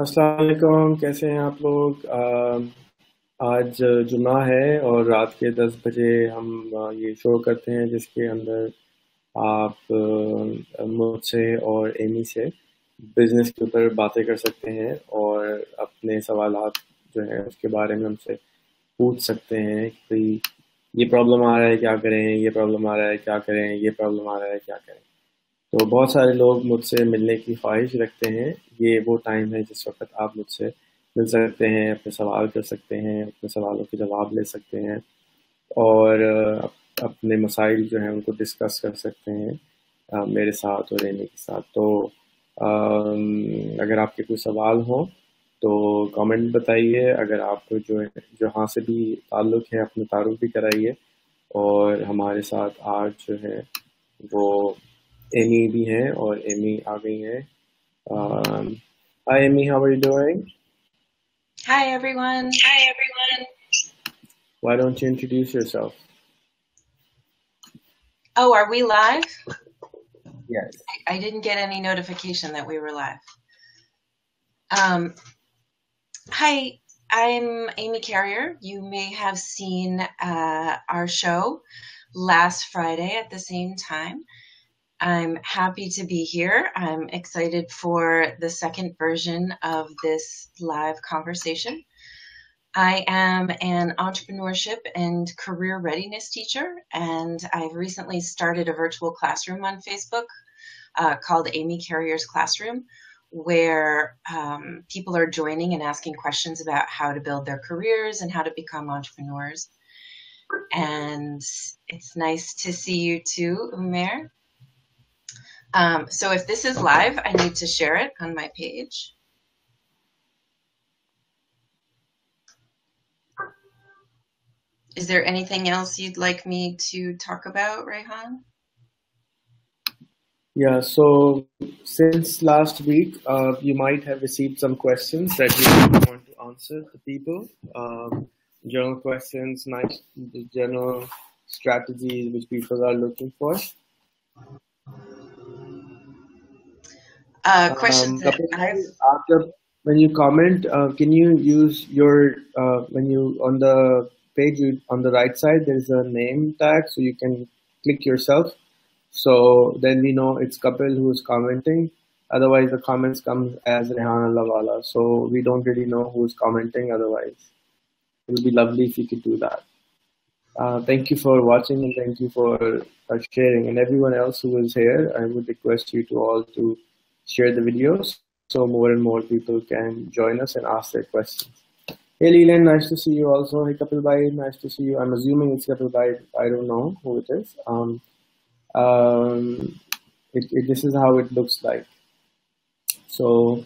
अस्सलाम वालेकुम, कैसे हैं आप लोग? आज जुमा है और रात के 10 बजे हम ये शो करते हैं जिसके अंदर आप मुझसे और एमी से बिजनेस के ऊपर बातें कर सकते हैं और अपने सवालात जो हैं उसके बारे में हमसे पूछ सकते हैं कि भाई ये प्रॉब्लम आ रहा है क्या करें, ये प्रॉब्लम आ रहा है क्या करें, ये प्रॉब्लम आ रहा है क्या करें। तो बहुत सारे लोग मुझसे मिलने की ख्वाहिश रखते हैं। ये वो टाइम है जिस वक्त आप मुझसे मिल सकते हैं, अपने सवाल कर सकते हैं, अपने सवालों के जवाब ले सकते हैं और अपने मसाइल जो हैं उनको डिस्कस कर सकते हैं मेरे साथ और एमी के साथ। तो अगर आपके कोई सवाल हो तो कमेंट बताइए। अगर आपको जो जहाँ से भी ताल्लुक़ है अपना तारुफ भी कराइए। और हमारे साथ आज जो है वो एमी भी हैं और एमी आ गई हैं। Hi Amy, how are you doing? Hi, everyone. Hi everyone. Why don't you introduce yourself? Oh, are we live? Yes. I didn't get any notification that we were live. Hi, I'm Amy Carrier. You may have seen our show last Friday at the same time. I'm happy to be here. I'm excited for the second version of this live conversation. I am an entrepreneurship and career readiness teacher, and I've recently started a virtual classroom on Facebook called Amy Carrier's Classroom, where people are joining and asking questions about how to build their careers and how to become entrepreneurs. And it's nice to see you too, Umair. So if this is live, I need to share it on my page. Is there anything else you'd like me to talk about, Rehan? Yeah, so since last week, you might have received some questions that you want to answer to people. General questions, nice general strategies which people are looking for. Questions that after when you comment, can you use your when you on the page on the right side there is a name tag, so you can click yourself. So then we know it's Kapil who is commenting. Otherwise, the comments come as Rehan Allahwala. So we don't really know who's commenting. Otherwise, it would be lovely if you could do that. Thank you for watching and thank you for sharing. And everyone else who is here, I would request you to all to share the videos so more and more people can join us and ask their questions. Hey Leland, nice to see you also. Hey Kapil Bhai, nice to see you. I'm assuming it's Kapil Bhai. I don't know who it is. This is how it looks like. So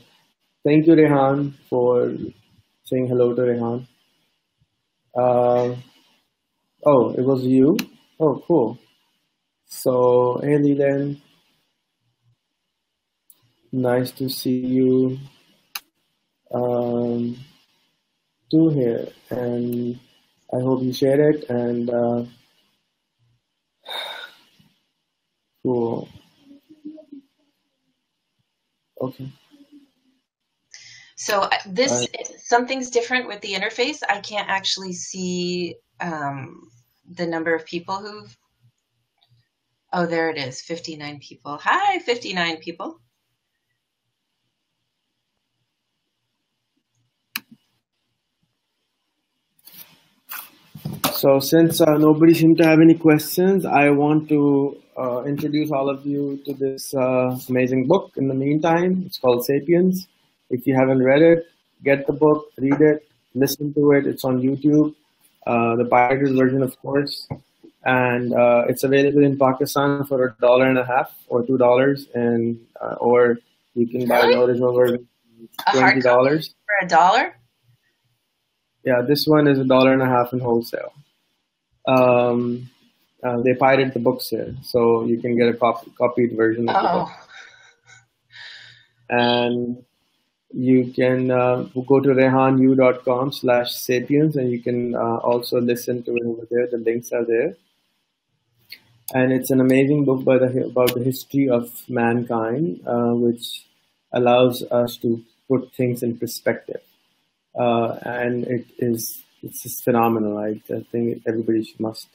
thank you Rehan for saying hello to Rehan. Oh, it was you? Oh, cool. So, hey Leland, nice to see you too here, and I hope you share it. And cool. Okay. So something's different with the interface. I can't actually see the number of people who've. Oh, there it is, 59 people. Hi, 59 people. So since nobody seemed to have any questions, I want to introduce all of you to this amazing book. In the meantime, it's called Sapiens. If you haven't read it, get the book, read it, listen to it. It's on YouTube, the pirated version, of course. And it's available in Pakistan for $1.50 or $2, and or you can buy the original version for $20. For $1? Yeah, this one is $1.50 in wholesale. They pirated the books here, so you can get a copied version of the book. And you can go to rehanu.com/sapiens, and you can also listen to it over there. The links are there. And it's an amazing book about the history of mankind, which allows us to put things in perspective. And it's just phenomenal. I think everybody must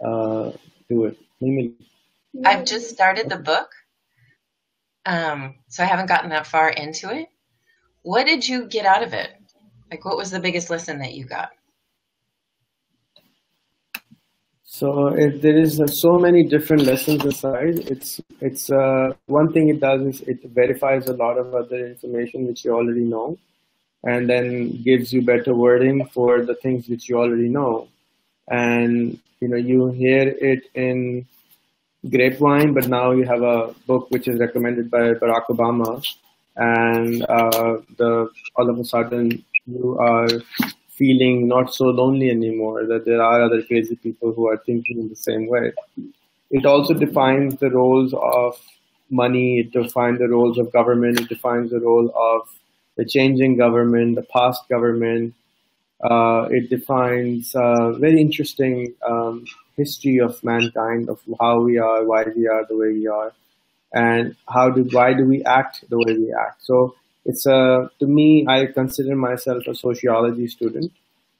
do it. I've just started the book, so I haven't gotten that far into it. What did you get out of it? Like, what was the biggest lesson that you got? So there is so many different lessons inside. It's one thing it does is it verifies a lot of other information which you already know, and then gives you better wording for the things which you already know. And you hear it in grapevine, but now you have a book which is recommended by Barack Obama, and all of a sudden you are feeling not so lonely anymore, that there are other crazy people who are thinking in the same way. It also defines the roles of money, it defines the roles of government, it defines the role of the changing government, the past government. It defines a very interesting history of mankind, of how we are, why we are the way we are, and why do we act the way we act. So it's to me, I consider myself a sociology student,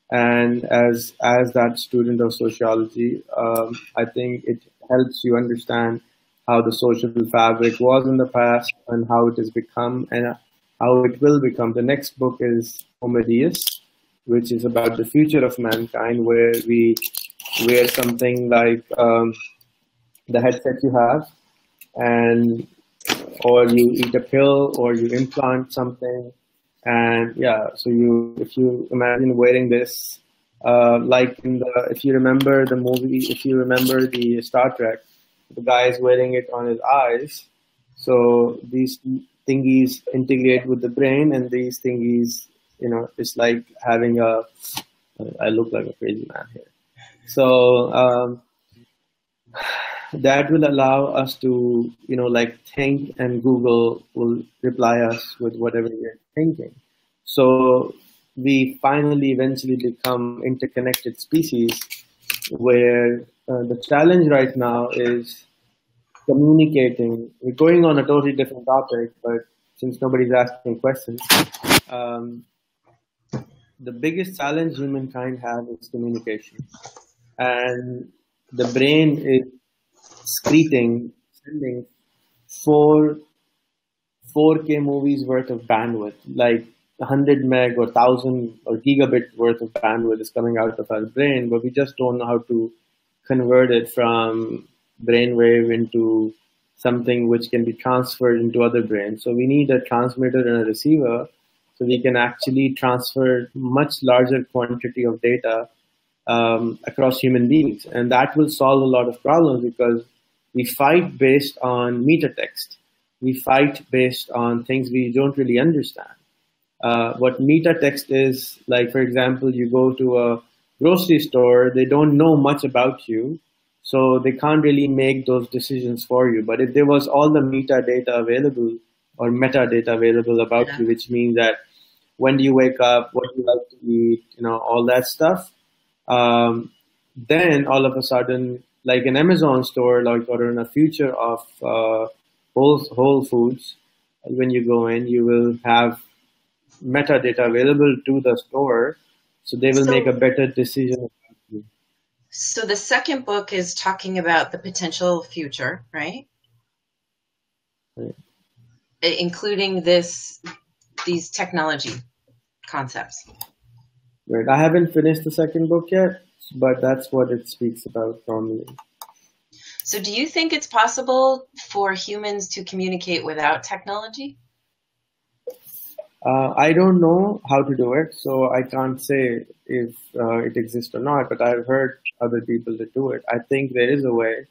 and as that student of sociology, I think it helps you understand how the social fabric was in the past and how it has become and how it will become. The next book is Homodeus, which is about the future of mankind, where we wear something like the headset you have, or you eat a pill, or you implant something, and so if you imagine wearing this, like if you remember the movie, if you remember the Star Trek, the guy is wearing it on his eyes, so these thingies integrate with the brain, and these thingies, it's like having I look like a crazy man here. So that will allow us to, think, and Google will reply us with whatever we're thinking. So we finally eventually become interconnected species, where the challenge right now is communicating. We're going on a totally different topic, but since nobody's asking questions, the biggest challenge humankind have is communication. And the brain is sending 4K movies worth of bandwidth, like 100 meg or 1000 or gigabit worth of bandwidth is coming out of our brain, but we just don't know how to convert it from brainwave into something which can be transferred into other brains. So we need a transmitter and a receiver, so we can actually transfer much larger quantity of data across human beings. And that will solve a lot of problems, because we fight based on metatext. We fight based on things we don't really understand. What metatext is, like, for example, you go to a grocery store, they don't know much about you, so they can't really make those decisions for you. But if there was all the metadata available, or metadata available about you, which means that when do you wake up, what do you like to eat, all that stuff, then all of a sudden, like an Amazon store, or in a future of Whole Foods, when you go in, you will have metadata available to the store, so they will make a better decision. So the second book is talking about the potential future, right? Right. Including these technology concepts. Right. I haven't finished the second book yet, but that's what it speaks about normally. So do you think it's possible for humans to communicate without technology? I don't know how to do it, so I can't say if it exists or not, but I've heard other people that do it. I think there is a way.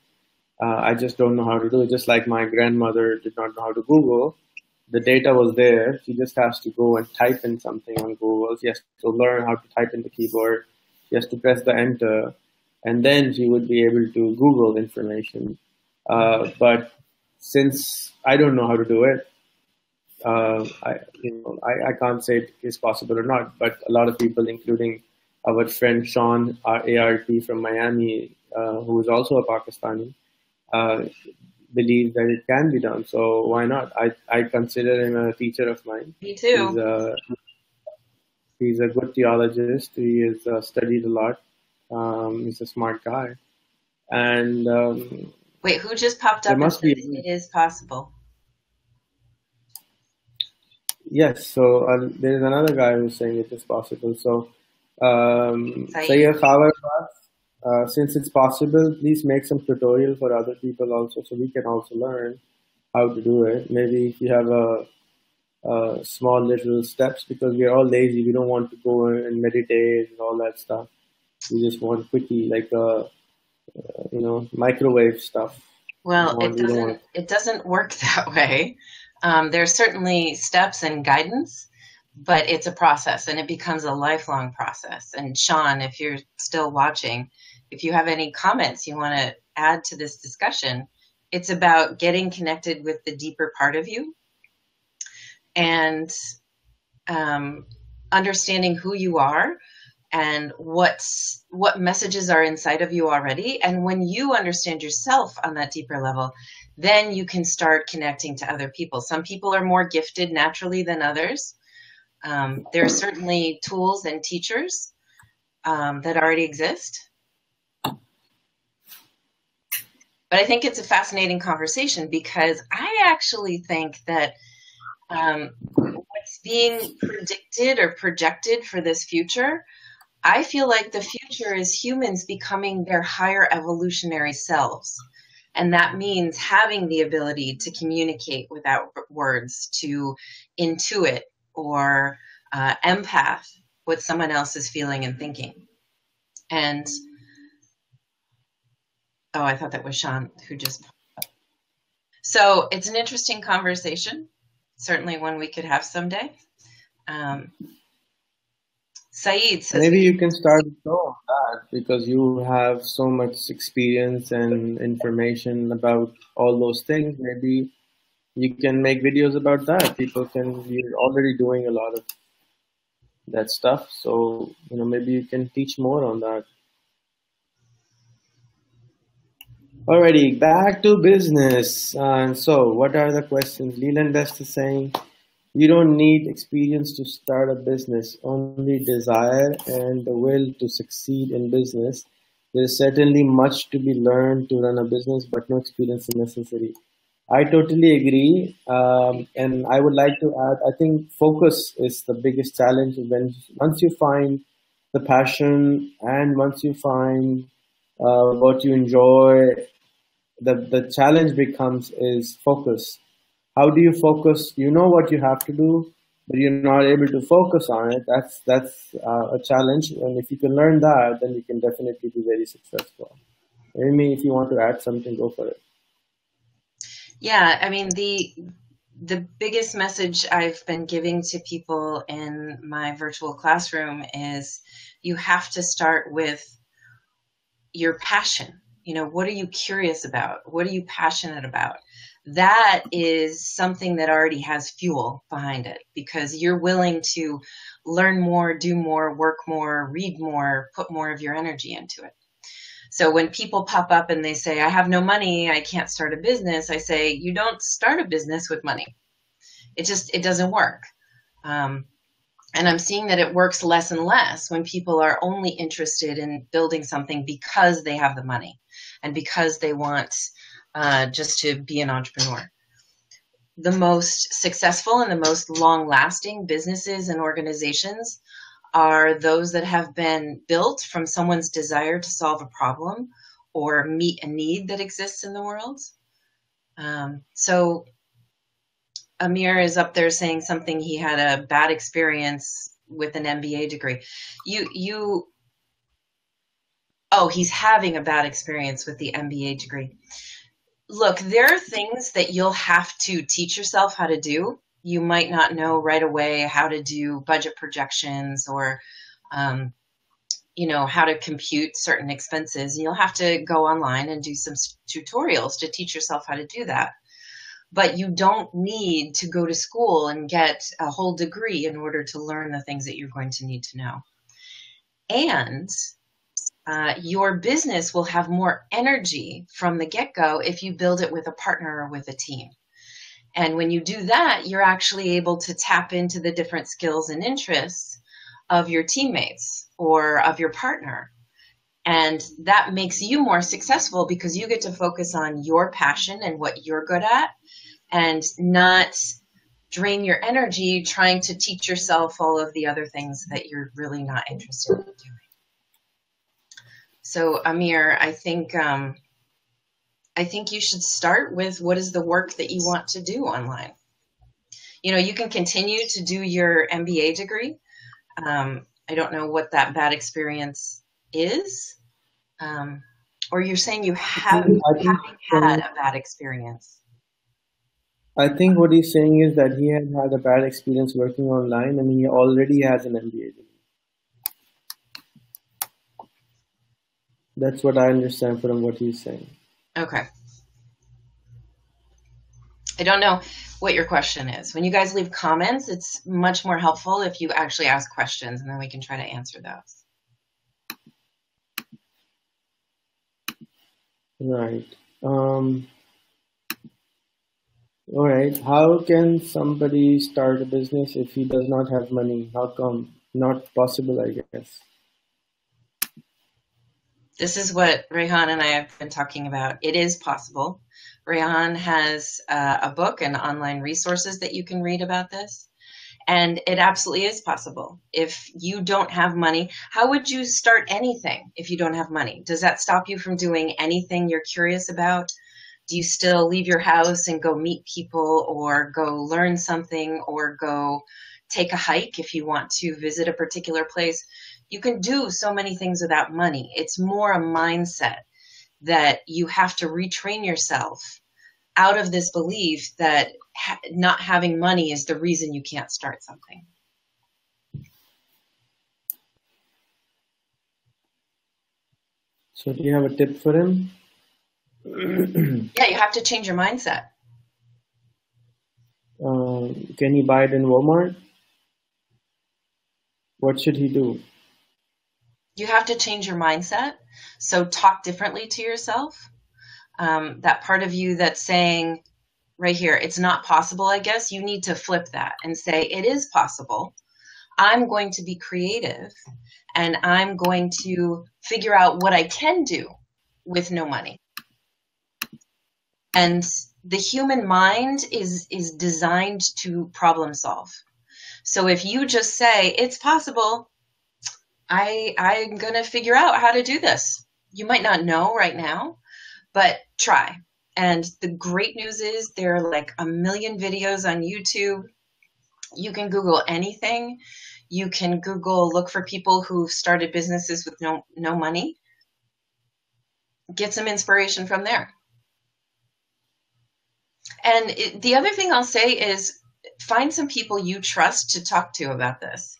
I just don't know how to do it. Just like my grandmother did not know how to Google. The data was there. She just has to go and type in something on Google. She has to learn how to type in the keyboard. She has to press the enter, and then she would be able to Google information. But since I don't know how to do it, I can't say it is possible or not. But a lot of people, including our friend Sean, our ART from Miami, who is also a Pakistani, believe that it can be done. So why not? I consider him a teacher of mine. Me too. He's a good theologist. He has studied a lot. He's a smart guy. And Wait, who just popped there up and must said be. it is possible? Yes, so there is another guy who's saying it is possible. So, Saeed? Sayyid Khabar, since it's possible, please make some tutorial for other people also, so we can also learn how to do it. Maybe if you have a small little steps, because we're all lazy, we don't want to go and meditate and all that stuff. We just want quickie, like microwave stuff. Well, We don't want. it doesn't work that way. There's certainly steps and guidance, but it's a process and it becomes a lifelong process. And Sean, if you're still watching, if you have any comments you want to add to this discussion, it's about getting connected with the deeper part of you and understanding who you are and what messages are inside of you already. And when you understand yourself on that deeper level, then you can start connecting to other people. Some people are more gifted naturally than others. There are certainly tools and teachers that already exist. But I think it's a fascinating conversation because I actually think that what's being predicted or projected for this future, I feel like the future is humans becoming their higher evolutionary selves. And that means having the ability to communicate without words, to intuit or empath what someone else is feeling and thinking. And, oh, I thought that was Sean who just popped up. So it's an interesting conversation, certainly one we could have someday. Saeed says, maybe you can start a show on that because you have so much experience and information about all those things. Maybe you can make videos about that. You're already doing a lot of that stuff. So, maybe you can teach more on that. Alrighty, back to business. And so, what are the questions? Leland Best is saying, you don't need experience to start a business, only desire and the will to succeed in business. There's certainly much to be learned to run a business, but no experience is necessary. I totally agree. And I would like to add, I think focus is the biggest challenge. Once you find the passion and once you find what you enjoy, the challenge becomes is focus. How do you focus? You know what you have to do, but you're not able to focus on it. That's a challenge. And if you can learn that, then you can definitely be very successful. Amy, if you want to add something, go for it. Yeah, I mean, the biggest message I've been giving to people in my virtual classroom is you have to start with your passion. What are you curious about? What are you passionate about? That is something that already has fuel behind it because you're willing to learn more, do more, work more, read more, put more of your energy into it. So when people pop up and they say, I have no money, I can't start a business, I say, you don't start a business with money. It doesn't work. And I'm seeing that it works less and less when people are only interested in building something because they have the money and because they want just to be an entrepreneur. The most successful and the most long-lasting businesses and organizations are those that have been built from someone's desire to solve a problem or meet a need that exists in the world. So Amir is up there saying something, he had a bad experience with an MBA degree. Oh, he's having a bad experience with the MBA degree. Look, there are things that you'll have to teach yourself how to do. You might not know right away how to do budget projections or, how to compute certain expenses. You'll have to go online and do some tutorials to teach yourself how to do that. But you don't need to go to school and get a whole degree in order to learn the things that you're going to need to know. And your business will have more energy from the get-go if you build it with a partner or with a team. And when you do that, you're actually able to tap into the different skills and interests of your teammates or of your partner. And that makes you more successful because you get to focus on your passion and what you're good at and not drain your energy trying to teach yourself all of the other things that you're really not interested in doing. So, Amir, I think you should start with what is the work that you want to do online. You know, you can continue to do your MBA degree. I don't know what that bad experience is. Or you're saying you haven't had a bad experience. I think what he's saying is that he has had a bad experience working online and he already has an MBA degree. That's what I understand from what he's saying. Okay. I don't know what your question is. When you guys leave comments, it's much more helpful if you actually ask questions and then we can try to answer those. Right. All right. How can somebody start a business if he does not have money? How come? Not possible, I guess. This is what Rehan and I have been talking about. It is possible. Rehan has a book and online resources that you can read about this. And it absolutely is possible. If you don't have money, how would you start anything if you don't have money? Does that stop you from doing anything you're curious about? Do you still leave your house and go meet people or go learn something or go take a hike if you want to visit a particular place? You can do so many things without money. It's more a mindset that you have to retrain yourself out of this belief that not having money is the reason you can't start something. So do you have a tip for him? Yeah, you have to change your mindset. Can he buy it in Walmart? What should he do? You have to change your mindset. So talk differently to yourself. That part of you that's saying right here, it's not possible, I guess, you need to flip that and say, it is possible. I'm going to be creative and I'm going to figure out what I can do with no money. And the human mind is designed to problem solve. So if you just say, it's possible, I'm going to figure out how to do this. You might not know right now, but try. And the great news is there are like 1 million videos on YouTube. You can Google anything. You can Google, look for people who've started businesses with no money. Get some inspiration from there. And the other thing I'll say is find some people you trust to talk to about this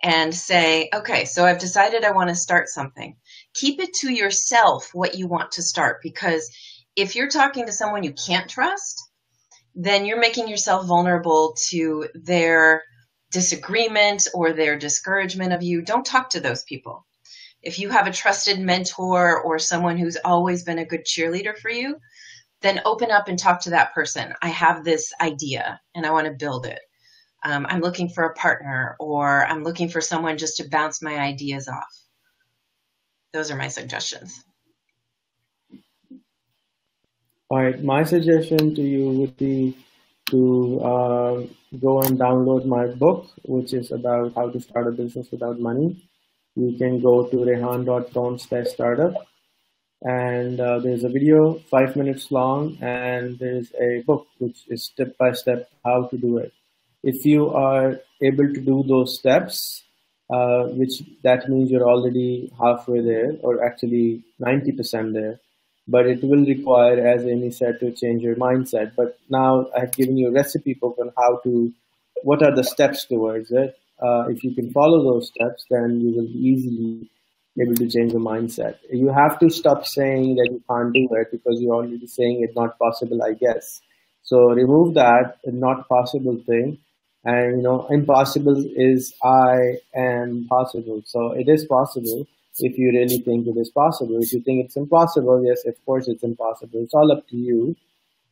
and say, okay, so I've decided I want to start something. Keep it to yourself what you want to start, because if you're talking to someone you can't trust, then you're making yourself vulnerable to their disagreement or their discouragement of you. Don't talk to those people. If you have a trusted mentor or someone who's always been a good cheerleader for you, then open up and talk to that person. I have this idea and I want to build it. I'm looking for a partner, or I'm looking for someone just to bounce my ideas off. Those are my suggestions. All right, my suggestion to you would be to go and download my book, which is about how to start a business without money. You can go to rehan.com/startup, and there's a video 5 minutes long, and there's a book which is step-by-step how to do it. If you are able to do those steps, which that means you're already halfway there, or actually 90% there, but it will require, as Amy said, to change your mindset. But now I've given you a recipe book on what are the steps towards it. If you can follow those steps, then you will be easily able to change your mindset. You have to stop saying that you can't do it, because you're already saying it's not possible, I guess. So remove that not possible thing. And, impossible is I am possible. So it is possible. if you really think it is possible. If you think it's impossible, yes, of course it's impossible. It's all up to you.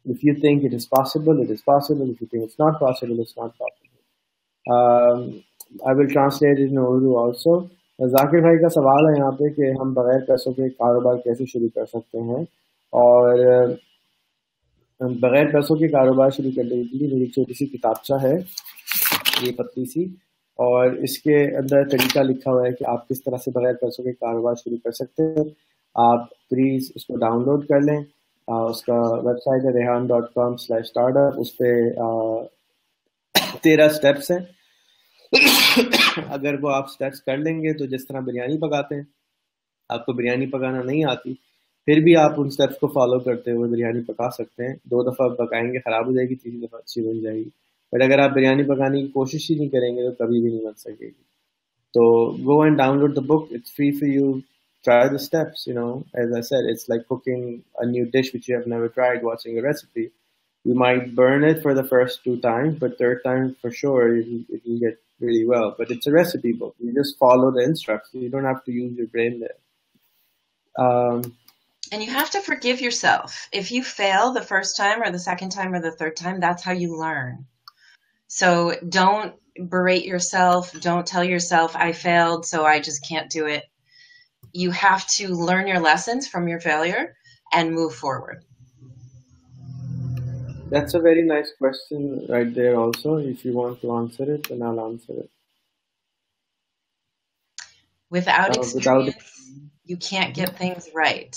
If you think it is possible, it is possible. If you think it's not possible, it's not possible. I will translate it in Urdu also. Zakir भाई का सवाल है यहाँ पे कि हम बगैर पैसों के कारोबार कैसे शुरू कर सकते हैं, और बगैर पैसों के कारोबार शुरू करने के लिए मेरी छोटी सी किताबचा है, ये पतली सी, और इसके अंदर तरीका लिखा हुआ है कि आप किस तरह से बगैर पैसों के कारोबार शुरू कर सकते हैं। आप प्लीज़ उसको डाउनलोड कर लें। उसका वेबसाइट है rehan.com/startup। उस पर 13 स्टेप्स हैं। अगर वो आप स्टेप्स कर लेंगे तो जिस तरह बिरयानी पकाते हैं, आपको बिरयानी पकाना नहीं आती, फिर भी आप उन स्टेप्स को फॉलो करते हुए बिरयानी पका सकते हैं। 2 दफ़ा पकाएंगे ख़राब हो जाएगी, 3 दफ़ा अच्छी बन जाएगी। बट अगर आप बिरयानी पकाने की कोशिश ही नहीं करेंगे तो कभी भी नहीं बन सकेगी। तो go and download the book. It's free for you. Try the steps. As I said, it's like cooking a new dish which you have never tried, watching a recipe. You might burn it for the first 2 times, but 3rd time for sure it will get really well. But it's a recipe book. You just follow the instructions. You don't have to use your brain there. And you have to forgive yourself. If you fail the first time or the second time or the 3rd time, that's how you learn. So don't berate yourself. Don't tell yourself, I failed, so I just can't do it. You have to learn your lessons from your failure and move forward. That's a very nice question right there also. If you want to answer it, then I'll answer it. Without experience, you can't get things right.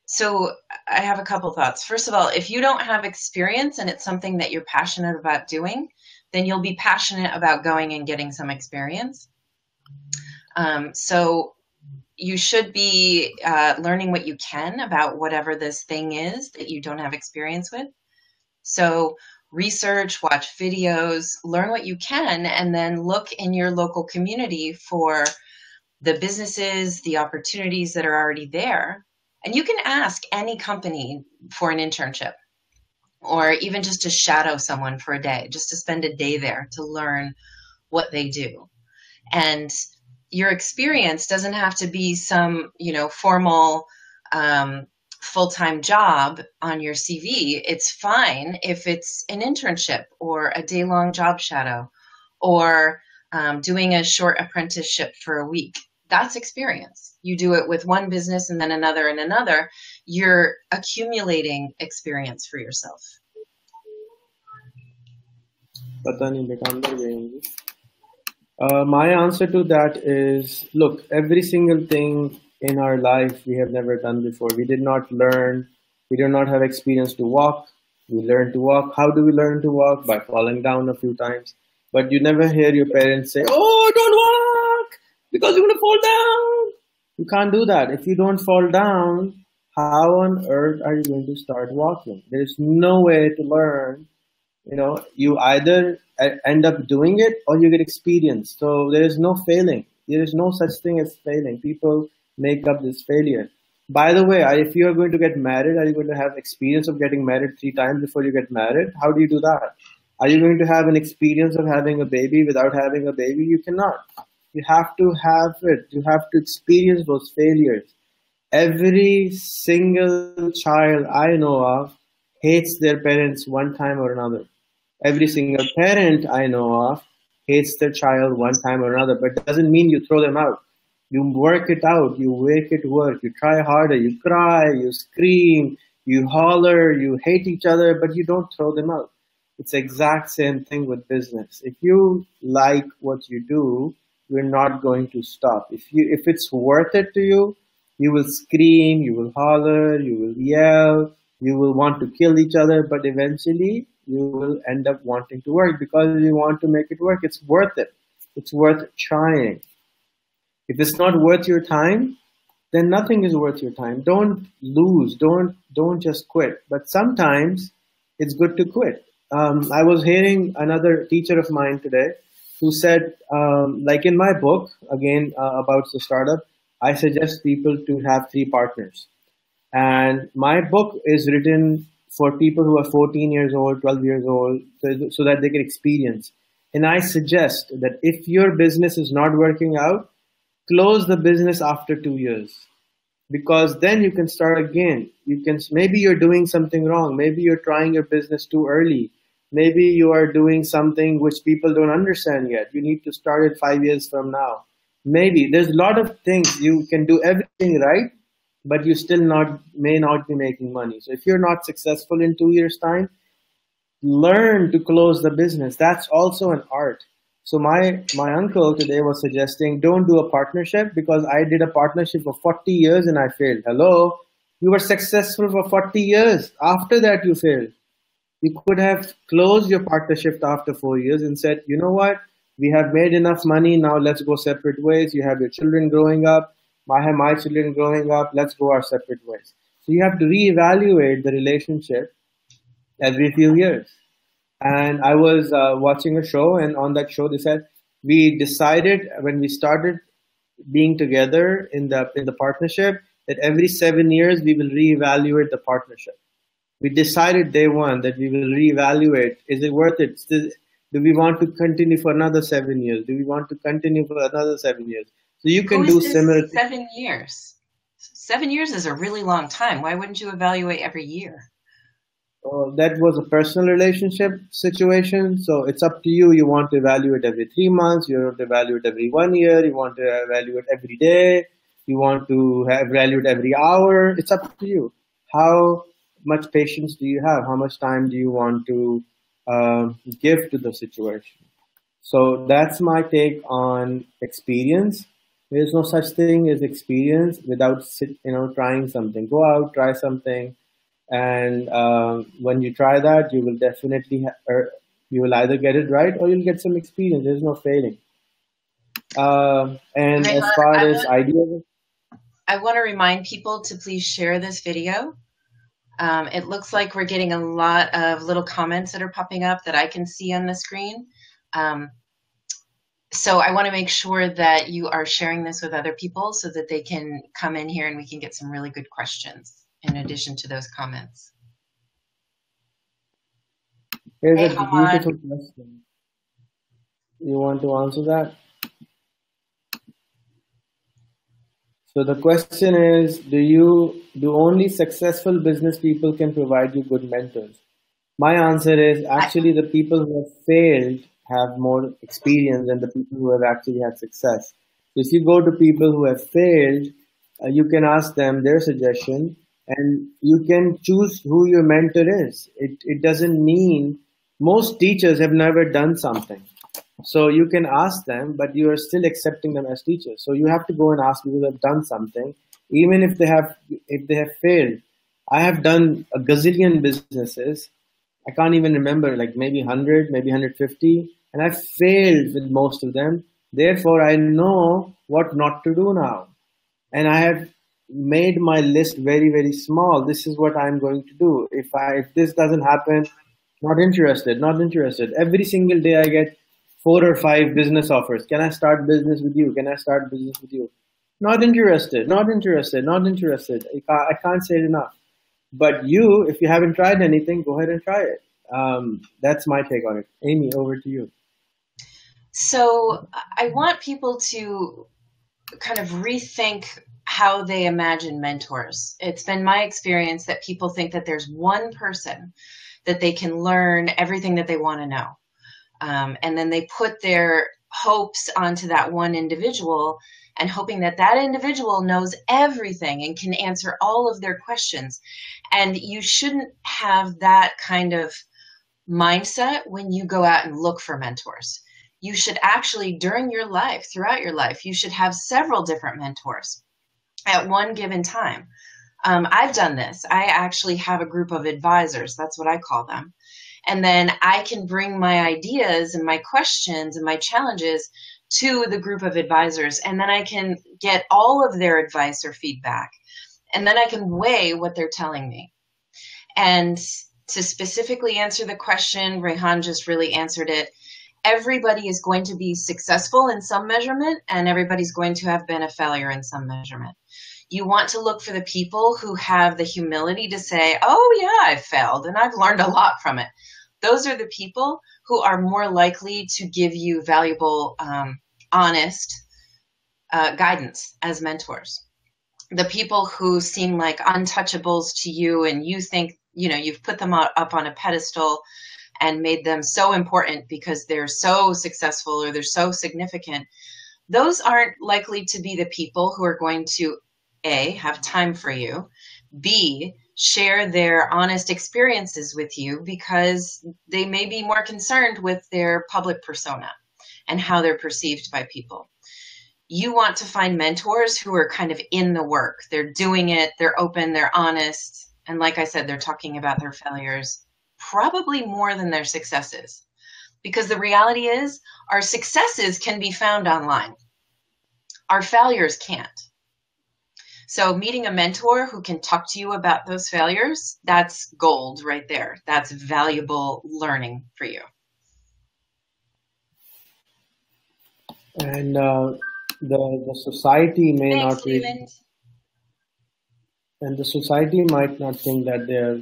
So I have a couple thoughts. First of all, if you don't have experience and it's something that you're passionate about doing, then you'll be passionate about going and getting some experience. So you should be learning what you can about whatever this thing is that you don't have experience with. So research, watch videos, learn what you can, and then look in your local community for the businesses, the opportunities that are already there. And you can ask any company for an internship, or even just to shadow someone for a day, just to spend a day there to learn what they do. And your experience doesn't have to be some, formal full-time job on your CV. It's fine if it's an internship or a day-long job shadow or doing a short apprenticeship for a week. That's experience. You do it with one business and then another and another. You're accumulating experience for yourself. My answer to that is, look, every single thing in our life we have never done before. We did not learn. We do not have experience to walk. We learn to walk. How do we learn to walk? By falling down a few times. But you never hear your parents say, oh, don't walk because you're going to fall down. You can't do that. If you don't fall down, how on earth are you going to start walking? There's no way to learn. You either end up doing it or you get experience. So there is no failing. There is no such thing as failing. People make up this failure. By the way, if you are going to get married, are you going to have experience of getting married 3 times before you get married? How do you do that? Are you going to have an experience of having a baby without having a baby? You cannot. You have to have it. You have to experience those failures. Every single child I know of hates their parents one time or another. Every single parent I know of hates their child one time or another, but it doesn't mean you throw them out. You work it out. You make it work. You try harder. You cry. You scream. You holler. You hate each other, but you don't throw them out. It's the exact same thing with business. If you like what you do, you're not going to stop. If it's worth it to you, you will scream. You will holler. You will yell. You will want to kill each other, but eventually you will end up wanting to work because you want to make it work. It's worth it. It's worth trying. If it's not worth your time, then nothing is worth your time. Don't lose. Don't just quit. But sometimes it's good to quit. I was hearing another teacher of mine today who said, like in my book, again, about the startup, I suggest people to have 3 partners. And my book is written for people who are 14 years old, 12 years old, so that they can experience. And I suggest that if your business is not working out, close the business after 2 years, because then you can start again. Maybe you're doing something wrong. Maybe you're trying your business too early. Maybe you are doing something which people don't understand yet. You need to start it 5 years from now. Maybe there's a lot of things. You can do everything right, but you still may not be making money. So if you're not successful in 2 years' time, learn to close the business. That's also an art. So my uncle today was suggesting, don't do a partnership, because I did a partnership for 40 years and I failed. Hello, you were successful for 40 years. After that, you failed. You could have closed your partnership after 4 years and said, you know what? We have made enough money. Now let's go separate ways. You have your children growing up. I have my children growing up. Let's go our separate ways. So you have to reevaluate the relationship every few years. And I was watching a show, and on that show they said, we decided when we started being together in the partnership that every 7 years we will reevaluate the partnership. We decided day one that we will reevaluate. Is it worth it? Do we want to continue for another 7 years? Do we want to continue for another 7 years? So you can do similar. 7 years. 7 years is a really long time. Why wouldn't you evaluate every year? That was a personal relationship situation. So it's up to you. You want to evaluate every 3 months. You want to evaluate every 1 year. You want to evaluate every day. You want to evaluate every hour. It's up to you. How much patience do you have? How much time do you want to give to the situation? So that's my take on experience. There's no such thing as experience without trying something. Go out, try something. And when you try that, you will definitely, you will either get it right or you'll get some experience. There's no failing. And as far as ideas, I want to remind people to please share this video. It looks like we're getting a lot of little comments that are popping up that I can see on the screen. So I want to make sure that you are sharing this with other people so that they can come in here and we can get some really good questions in addition to those comments. Here's a beautiful question. You want to answer that? So the question is, do only successful business people can provide you good mentors? My answer is actually the people who have failed have more experience than the people who have actually had success. So if you go to people who have failed, you can ask them their suggestion and you can choose who your mentor is. It doesn't mean most teachers have never done something. So you can ask them, but you are still accepting them as teachers. So you have to go and ask people who have done something, even if they have failed. I have done a gazillion businesses. I can't even remember, like maybe 100, maybe 150, and I failed with most of them. Therefore, I know what not to do now. And I have made my list very, very small. This is what I'm going to do. If this doesn't happen, not interested. Every single day I get 4 or 5 business offers. Can I start business with you? Can I start business with you? Not interested. I can't say it enough. But if you haven't tried anything, go ahead and try it. That's my take on it. Amy, over to you. So I want people to kind of rethink how they imagine mentors. It's been my experience that people think that there's one person that they can learn everything that they want to know. And then they put their hopes onto that one individual and hoping that that individual knows everything and can answer all of their questions. And you shouldn't have that kind of mindset when you go out and look for mentors. You should actually, throughout your life, you should have several different mentors at one given time. I've done this. I actually have a group of advisors. That's what I call them. And then I can bring my ideas and my questions and my challenges to the group of advisors. And then I can get all of their advice or feedback. And then I can weigh what they're telling me. And to specifically answer the question, Rehan just really answered it. Everybody is going to be successful in some measurement, and everybody's going to have been a failure in some measurement. You want to look for the people who have the humility to say, oh yeah, I failed and I've learned a lot from it. those are the people who are more likely to give you valuable, honest guidance as mentors. The people who seem like untouchables to you and you think, you've put them up on a pedestal and made them so important because they're so successful or they're so significant, those aren't likely to be the people who are going to A, have time for you, B, share their honest experiences with you because they may be more concerned with their public persona and how they're perceived by people. You want to find mentors who are kind of in the work. They're doing it, they're open, they're honest, and like I said, they're talking about their failures probably more than their successes. Because the reality is, our successes can be found online. Our failures can't. So meeting a mentor who can talk to you about those failures, that's gold right there. That's valuable learning for you. And the society may Thanks, not really, and the society might not think that they're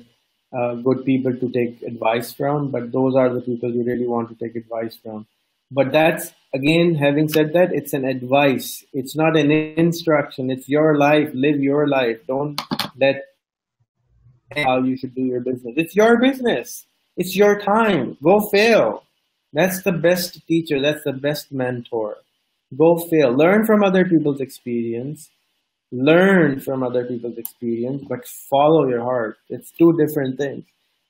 good people to take advice from, but those are the people you really want to take advice from. But that's, again, having said that, it's an advice. It's not an instruction. It's your life. Live your life. Don't let how you should do your business. It's your business. It's your time. Go fail. That's the best teacher. That's the best mentor. Go fail. Learn from other people's experience. Learn from other people's experience, but follow your heart. It's two different things.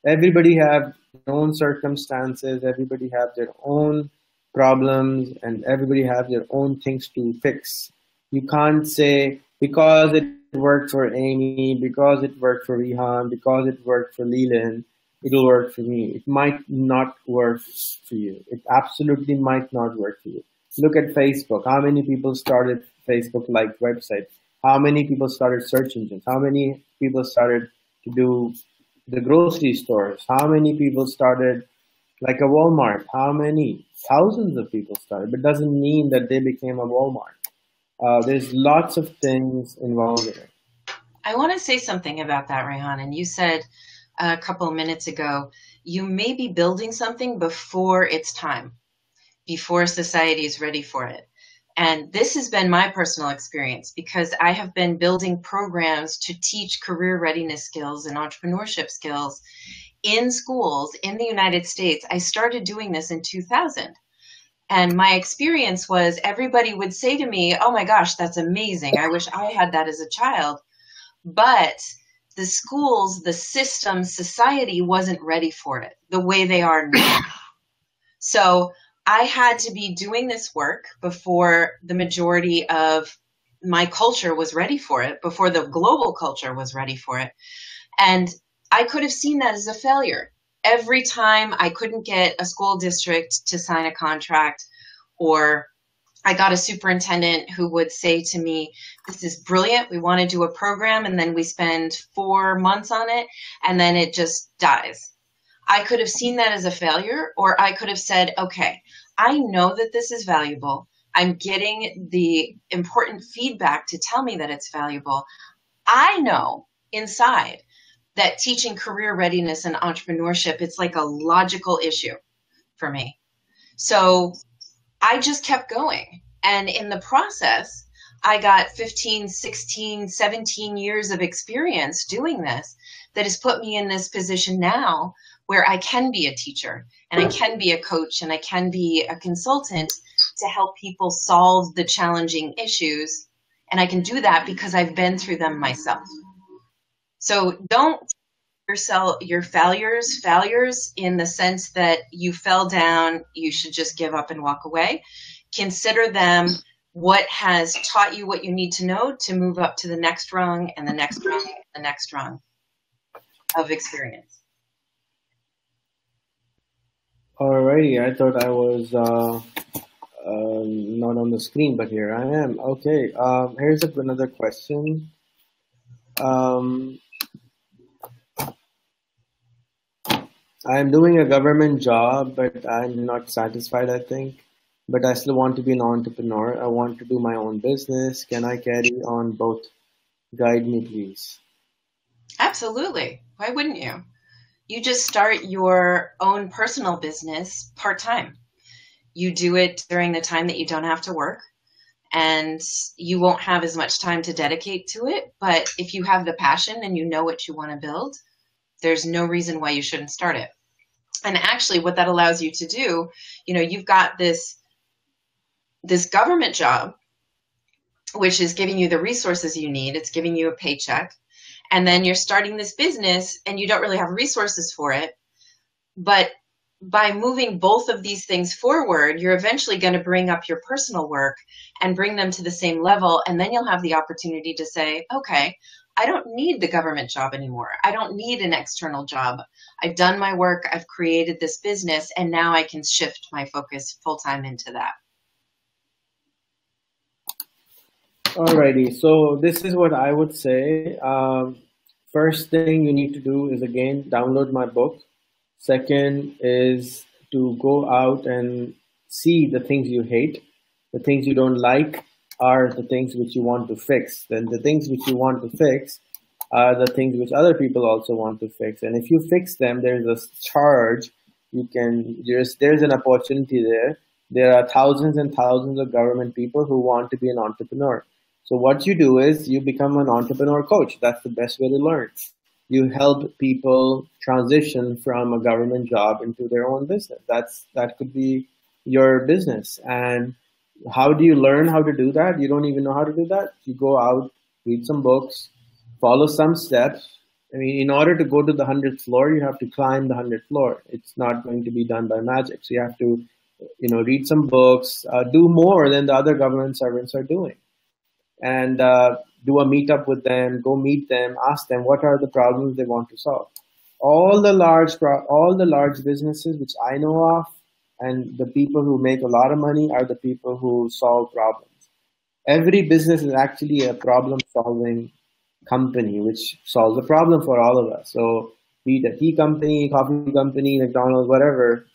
Everybody have their own circumstances. Everybody have their own problems, and everybody have their own things to fix. You can't say, because it worked for Amy, because it worked for Rehan, because it worked for Leland, it'll work for me. It might not work for you. It absolutely might not work for you. Look at Facebook. How many people started Facebook-like websites? How many people started search engines? How many people started to do the grocery stores? How many people started like a Walmart? How many? Thousands of people started, but doesn't mean that they became a Walmart. There's lots of things involved in it. I want to say something about that, Rehan. And you said a couple of minutes ago, you may be building something before it's time, before society is ready for it. And this has been my personal experience because I have been building programs to teach career readiness skills and entrepreneurship skills in schools in the United States. I started doing this in 2000. And my experience was everybody would say to me, oh my gosh, that's amazing. I wish I had that as a child. But the schools, the system, society wasn't ready for it the way they are now. So I had to be doing this work before the majority of my culture was ready for it, before the global culture was ready for it. And I could have seen that as a failure. Every time I couldn't get a school district to sign a contract, or I got a superintendent who would say to me, this is brilliant, we want to do a program, and then we spend 4 months on it, and then it just dies. I could have seen that as a failure, or I could have said, okay, I know that this is valuable. I'm getting the important feedback to tell me that it's valuable. I know inside that teaching career readiness and entrepreneurship, it's like a logical issue for me. So I just kept going. And in the process, I got 15, 16, 17 years of experience doing this that has put me in this position now where I can be a teacher and I can be a coach and I can be a consultant to help people solve the challenging issues. And I can do that because I've been through them myself. So don't your failures in the sense that you fell down, you should just give up and walk away. Consider them what has taught you what you need to know to move up to the next rung and the next rung and the next rung of experience. Alrighty, I thought I was not on the screen, but here I am. Okay, here's another question. I'm doing a government job, but I'm not satisfied, I think. But I still want to be an entrepreneur. I want to do my own business. Can I carry on both? Guide me, please. Absolutely. Why wouldn't you? you just start your own personal business part-time. You do it during the time that you don't have to work, and you won't have as much time to dedicate to it. But if you have the passion and you know what you want to build, there's no reason why you shouldn't start it. And actually what that allows you to do, you've got this government job, which is giving you the resources you need. It's giving you a paycheck. And then you're starting this business and you don't really have resources for it. But by moving both of these things forward, you're eventually going to bring up your personal work and bring them to the same level. And then you'll have the opportunity to say, okay, I don't need the government job anymore. I don't need an external job. I've done my work. I've created this business, and now I can shift my focus full-time into that. Alrighty, so this is what I would say. First thing you need to do is, again, download my book. Second is to go out and see the things you hate. The things you don't like are the things which you want to fix. Then the things which you want to fix are the things which other people also want to fix. And if you fix them, there's a charge. There's an opportunity there. There are thousands and thousands of government people who want to be an entrepreneur. So what you do is you become an entrepreneur coach. That's the best way to learn. You help people transition from a government job into their own business. That could be your business. And how do you learn how to do that? You don't even know how to do that. You go out, read some books, follow some steps. I mean, in order to go to the 100th floor, you have to climb the 100th floor. It's not going to be done by magic. So you have to, read some books, do more than the other government servants are doing. And do a meetup with them, go meet them, ask them what are the problems they want to solve. All the large businesses which I know of, and the people who make a lot of money are the people who solve problems. Every business is actually a problem-solving company which solves a problem for all of us. So be it a tea company, coffee company, McDonald's, whatever,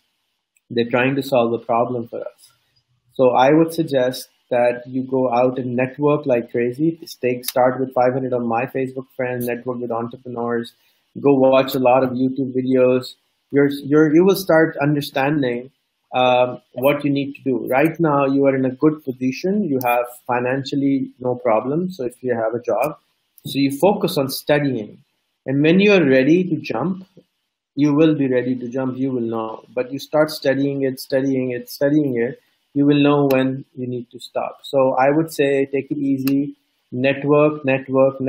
they're trying to solve a problem for us. So I would suggest that you go out and network like crazy. Start with 500 of my Facebook friends, network with entrepreneurs, go watch a lot of YouTube videos. You will start understanding what you need to do. Right now, you are in a good position. You have financially no problem. So if you have a job, so you focus on studying. And when you are ready to jump, you will be ready to jump. You will know. But you start studying it, you will know when you need to stop. So I would say take it easy, network, learn, and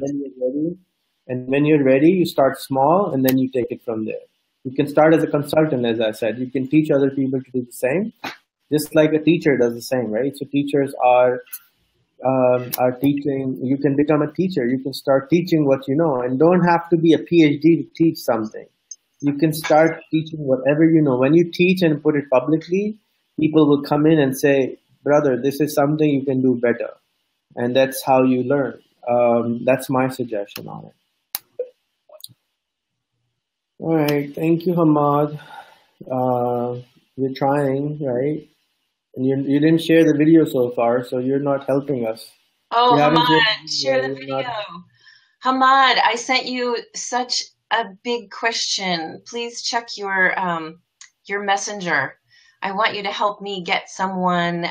then you're ready. And when you're ready, you start small and then you take it from there. You can start as a consultant, as I said. You can teach other people to do the same, just like a teacher does the same, right? So teachers are teaching. You can become a teacher. You can start teaching what you know, and don't have to be a PhD to teach something. You can start teaching whatever you know. When you teach and put it publicly, people will come in and say, brother, this is something you can do better. And that's how you learn. That's my suggestion on it. All right. Thank you, Hamad. We're trying, right? And you didn't share the video so far, so you're not helping us. Oh, Hamad, share the video. Hamad, I sent you such a big question. Please check your messenger. I want you to help me get someone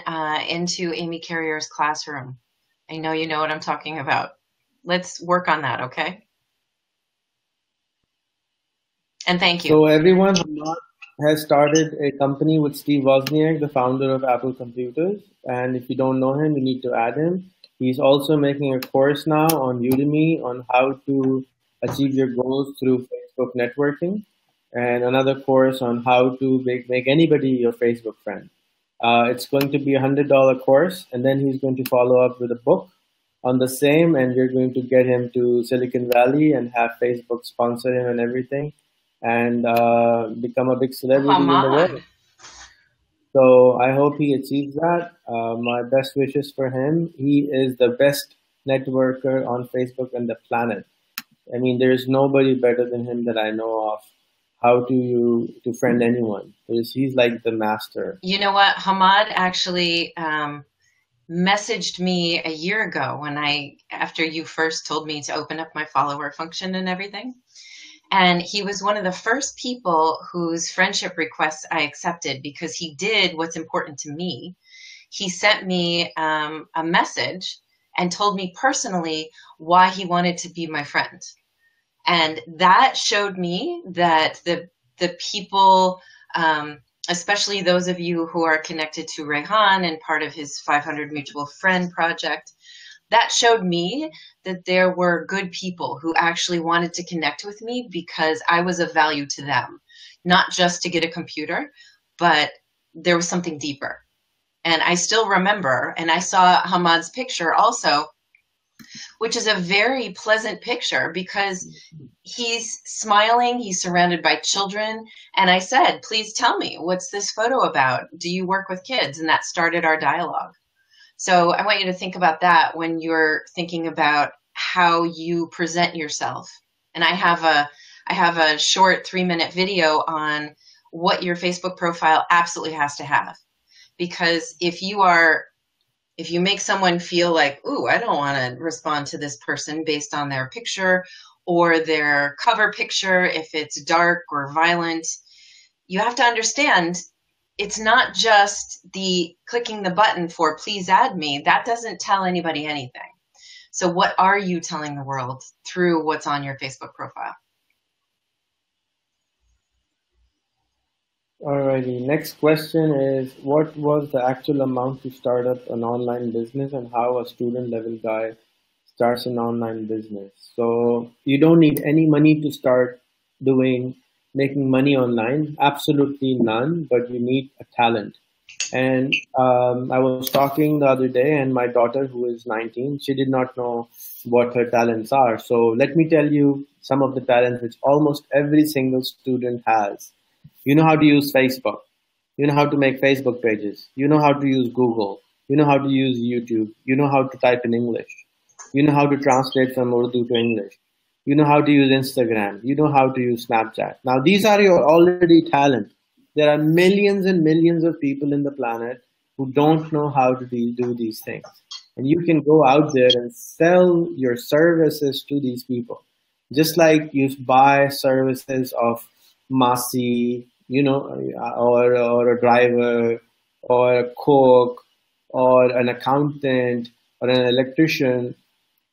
into Amy Carrier's classroom. I know you know what I'm talking about. Let's work on that, okay? And thank you. So everyone has started a company with Steve Wozniak, the founder of Apple Computers. And if you don't know him, you need to add him. He's also making a course now on Udemy on how to achieve your goals through Facebook networking, and another course on how to make anybody your Facebook friend. It's going to be $100 course, and then he's going to follow up with a book on the same, and we're going to get him to Silicon Valley and have Facebook sponsor him and everything, and become a big celebrity in the world. So I hope he achieves that. My best wishes for him. He is the best networker on Facebook on the planet. I mean, there's nobody better than him that I know of. How to friend anyone? He's like the master. You know what? Hamad actually messaged me a year ago after you first told me to open up my follower function and everything. And he was one of the first people whose friendship requests I accepted because he did what's important to me. He sent me a message and told me personally why he wanted to be my friend. And that showed me that the people, especially those of you who are connected to Rehan and part of his 500 Mutual Friend project, that showed me that there were good people who actually wanted to connect with me because I was of value to them, not just to get a computer, but there was something deeper. And I still remember, and I saw Hamad's picture also, which is a very pleasant picture because he's smiling, he's surrounded by children. And I said, please tell me, what's this photo about? Do you work with kids? And that started our dialogue. So I want you to think about that when you're thinking about how you present yourself. And I have a short 3-minute video on what your Facebook profile absolutely has to have. Because if you make someone feel like, ooh, I don't want to respond to this person based on their picture or their cover picture, if it's dark or violent, you have to understand it's not just the clicking the button for please add me. That doesn't tell anybody anything. So what are you telling the world through what's on your Facebook profile? Alrighty, next question is, what was the actual amount to start up an online business and how a student level guy starts an online business? So you don't need any money to start making money online, absolutely none, but you need a talent. And I was talking the other day, and my daughter, who is 19, she did not know what her talents are. So let me tell you some of the talents which almost every single student has. You know how to use Facebook. You know how to make Facebook pages. You know how to use Google. You know how to use YouTube. You know how to type in English. You know how to translate from Urdu to English. You know how to use Instagram. You know how to use Snapchat. Now, these are your already talent. There are millions and millions of people in the planet who don't know how to do these things. And you can go out there and sell your services to these people. Just like you buy services of Masi, or a driver, or a cook, or an accountant, or an electrician,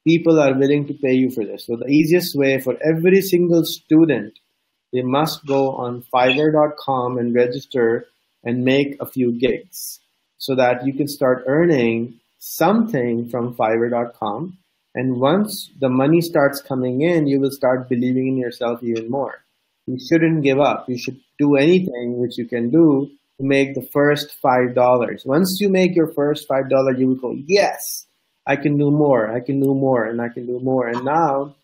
people are willing to pay you for this. So the easiest way for every single student, they must go on Fiverr.com and register and make a few gigs so that you can start earning something from Fiverr.com. And once the money starts coming in, you will start believing in yourself even more. You shouldn't give up. You should do anything which you can do to make the first $5. Once you make your first $5, you will go, yes, I can do more, I can do more, and I can do more. And now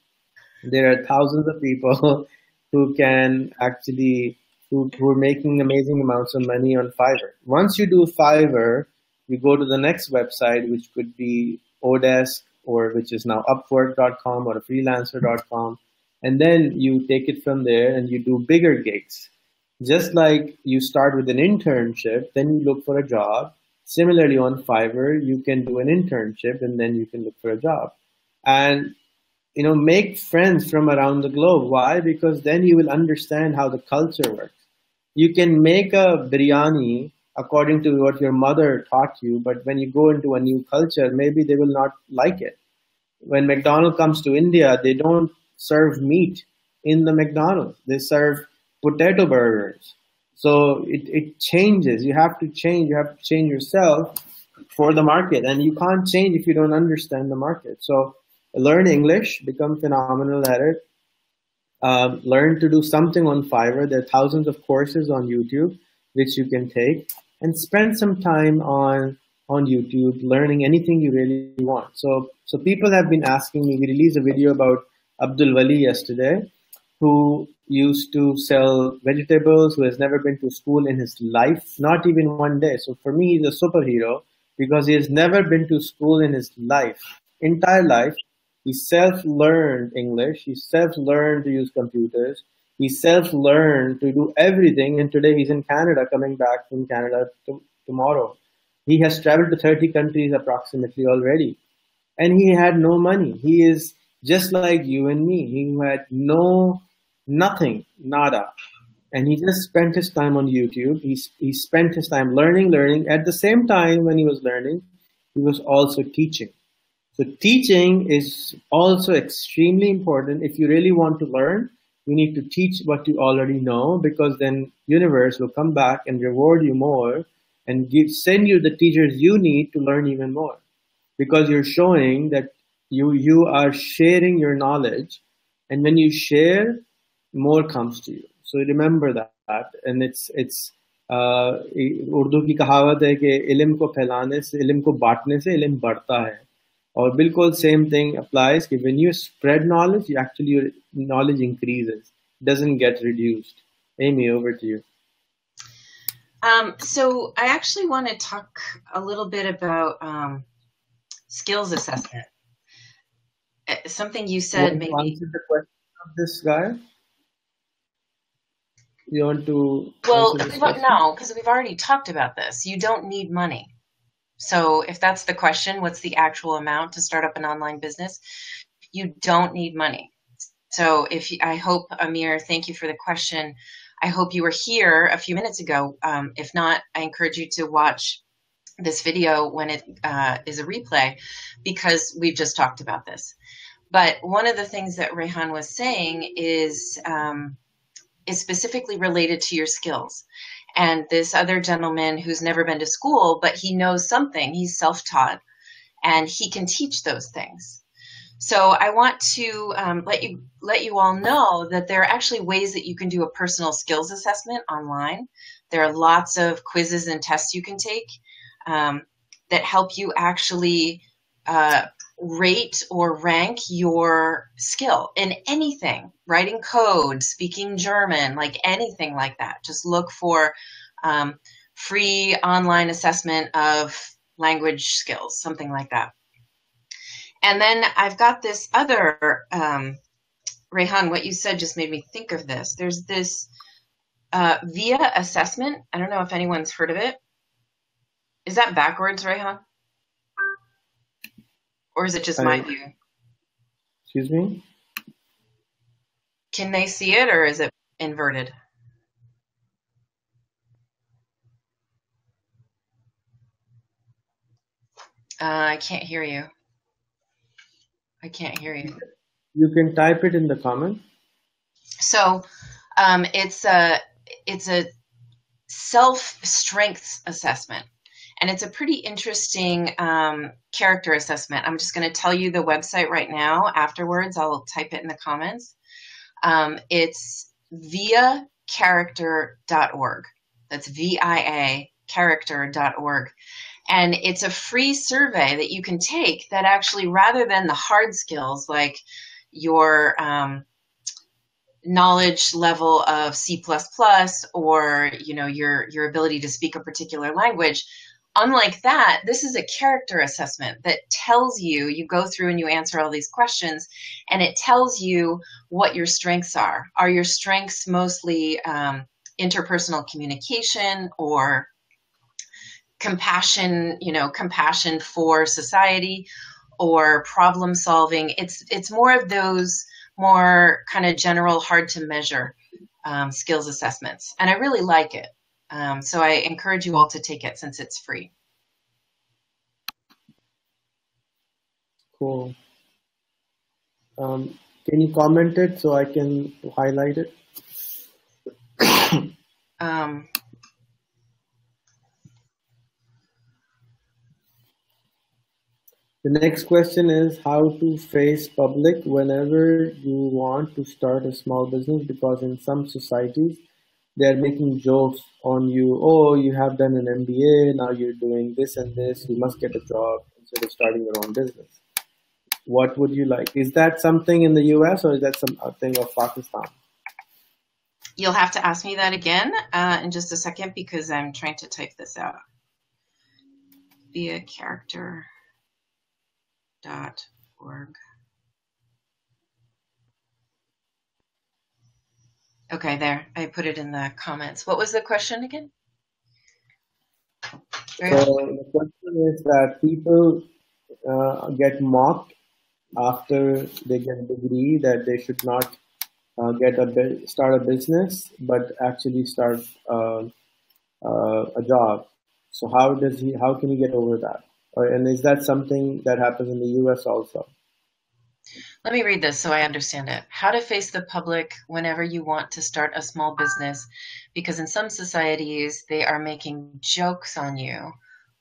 there are thousands of people who can actually, who are making amazing amounts of money on Fiverr. Once you do Fiverr, you go to the next website, which could be Odesk, or which is now Upwork.com or freelancer.com. And then you take it from there and you do bigger gigs. Just like you start with an internship, then you look for a job. Similarly on Fiverr, you can do an internship and then you can look for a job. And make friends from around the globe. Why? Because then you will understand how the culture works. You can make a biryani according to what your mother taught you, but when you go into a new culture, maybe they will not like it. When McDonald's comes to India, they don't serve meat in the McDonald's. They serve potato burgers. So it changes. You have to change. You have to change yourself for the market. And you can't change if you don't understand the market. So learn English, become phenomenal at it. Learn to do something on Fiverr. There are thousands of courses on YouTube which you can take. And spend some time on YouTube learning anything you really want. So people have been asking me, we released a video about Abdul Wali yesterday, who used to sell vegetables, who has never been to school in his life, not even one day. So for me, he's a superhero because he has never been to school in his entire life. He self-learned English. He self-learned to use computers. He self-learned to do everything. And today he's in Canada, coming back from Canada tomorrow. He has traveled to 30 countries approximately already. And he had no money. He is just like you and me. He had no Nothing, nada. And he just spent his time on YouTube. He spent his time learning. At the same time, when he was learning, he was also teaching. So teaching is also extremely important. If you really want to learn, you need to teach what you already know, because then universe will come back and reward you more and send you the teachers you need to learn even more, because you're showing that you are sharing your knowledge, and when you share, more comes to you. So remember that. And it's Urdu की कहावत है कि इल्म को फैलाने से, इल्म को बांटने से इल्म बढ़ता है. और बिल्कुल same thing applies कि when you spread knowledge, you actually your knowledge increases, doesn't get reduced. Amy, over to you. So I actually want to talk a little bit about skills assessment. Something you said, maybe. Answer the question of this guy. You want to? Well, no, because we've already talked about this. You don't need money. So if that's the question, what's the actual amount to start up an online business? You don't need money. So I hope, Amir, thank you for the question. I hope you were here a few minutes ago. If not, I encourage you to watch this video when it is a replay, because we've just talked about this. But one of the things that Rehan was saying is specifically related to your skills. And this other gentleman who's never been to school, but he knows something, he's self-taught, and he can teach those things. So I want to let you all know that there are actually ways that you can do a personal skills assessment online. There are lots of quizzes and tests you can take that help you actually rate or rank your skill in anything, writing code, speaking German, like anything like that. Just look for free online assessment of language skills, something like that. And then I've got this other, Rehan, what you said just made me think of this. There's this VIA assessment. I don't know if anyone's heard of it. Is that backwards, Rehan? Or is it just my view? Excuse me? Can they see it, or is it inverted? I can't hear you. I can't hear you. You can type it in the comment. So it's a self-strengths assessment. And it's a pretty interesting character assessment. I'm just going to tell you the website right now. Afterwards, I'll type it in the comments. It's viacharacter.org. That's VIA character.org. And it's a free survey that you can take that actually, rather than the hard skills like your knowledge level of C++ or your ability to speak a particular language, unlike that, this is a character assessment that tells you, you go through and you answer all these questions, and it tells you what your strengths are. Are your strengths mostly interpersonal communication or compassion, compassion for society, or problem solving? It's more of those more kind of general, hard to measure skills assessments. And I really like it. So I encourage you all to take it since it's free. Cool. Can you comment it so I can highlight it? The next question is how to face public whenever you want to start a small business, because in some societies, they're making jokes on you. Oh, you have done an MBA, now you're doing this and this, you must get a job instead of starting your own business. What would you like? Is that something in the US, or is that something of Pakistan? You'll have to ask me that again in just a second, because I'm trying to type this out. viacharacter.org. Okay, there. I put it in the comments. What was the question again? So the question is that people get mocked after they get a degree, that they should not start a business, but actually start a job. So how can he get over that? And is that something that happens in the US also? Let me read this so I understand it. How to face the public whenever you want to start a small business, because in some societies they are making jokes on you.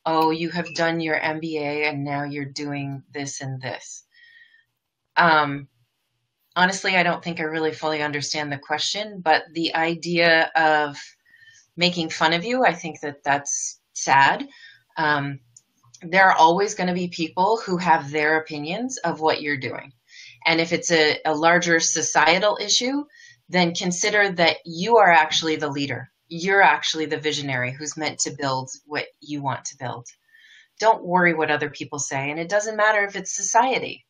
Oh, you have done your MBA and now you're doing this and this. Honestly, I don't think I really fully understand the question, but the idea of making fun of you, I think that that's sad. There are always going to be people who have their opinions of what you're doing. And if it's a larger societal issue, then consider that you are actually the leader. You're actually the visionary who's meant to build what you want to build. Don't worry what other people say, and it doesn't matter if it's society.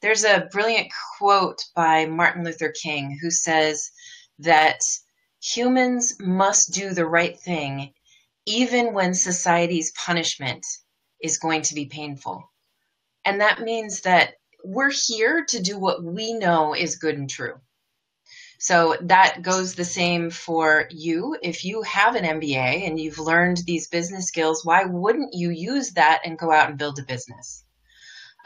There's a brilliant quote by Martin Luther King who says that humans must do the right thing even when society's punishment is going to be painful. And that means that we're here to do what we know is good and true. So that goes the same for you. If you have an MBA and you've learned these business skills, why wouldn't you use that and go out and build a business?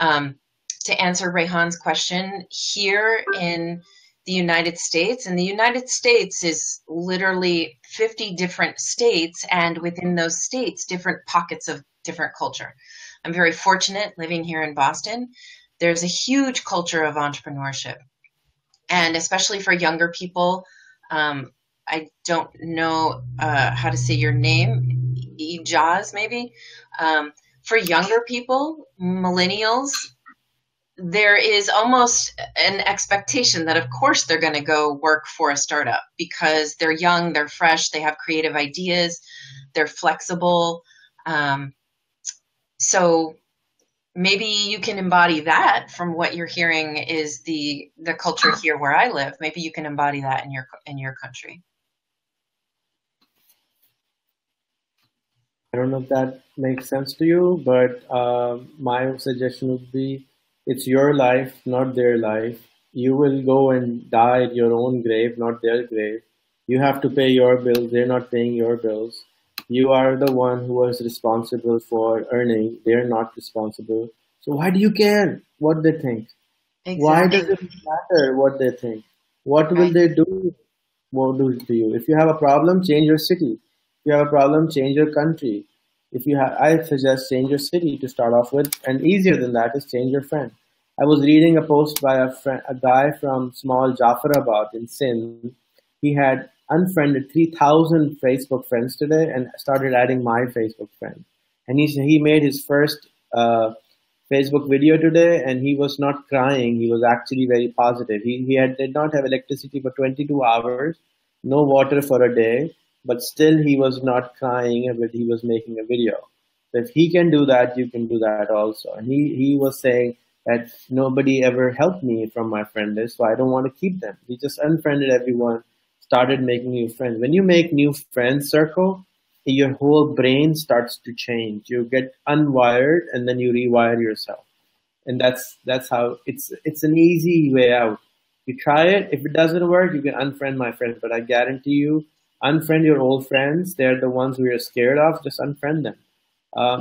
To answer Rehan's question, here in the United States, and the United States is literally 50 different states, and within those states, different pockets of different culture. I'm very fortunate living here in Boston. There's a huge culture of entrepreneurship. And especially for younger people, I don't know how to say your name, Ijaz maybe. For younger people, millennials, there is almost an expectation that, of course, they're going to go work for a startup because they're young, they're fresh, they have creative ideas, they're flexible. So maybe you can embody that from what you're hearing is the culture here where I live. Maybe you can embody that in your country. I don't know if that makes sense to you, but my suggestion would be it's your life, not their life. You will go and die at your own grave, not their grave. You have to pay your bills. They're not paying your bills. You are the one who was responsible for earning. They're not responsible. So why do you care what they think? Exactly. Why does it matter what they think? What will they do? What do to you? If you have a problem, change your city. If you have a problem, change your country. I suggest change your city to start off with, and easier than that is change your friend. I was reading a post by a guy from small Jafarabad in Sindh. He had unfriended 3,000 Facebook friends today and started adding my Facebook friend. And he made his first Facebook video today, and he was not crying. He was actually very positive. He did not have electricity for 22 hours, no water for a day. But still he was not crying, but he was making a video. So if he can do that, you can do that also. And he was saying that nobody ever helped me from my friend list, so I don't want to keep them. He just unfriended everyone, started making new friends. When you make new friends circle, your whole brain starts to change. You get unwired and then you rewire yourself. And that's how it's an easy way out. You try it. If it doesn't work, you can unfriend my friend, but I guarantee you, unfriend your old friends. They're the ones who you're scared of. Just unfriend them.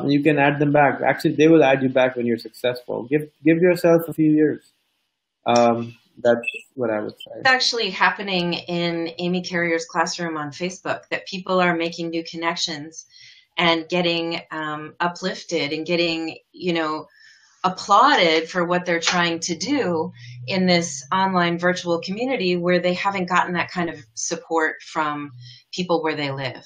You can add them back. Actually, they will add you back when you're successful. Give yourself a few years. That's what I would say. It's actually happening in Amy Carrier's classroom on Facebook, that people are making new connections and getting uplifted and getting, applauded for what they're trying to do in this online virtual community where they haven't gotten that kind of support from people where they live.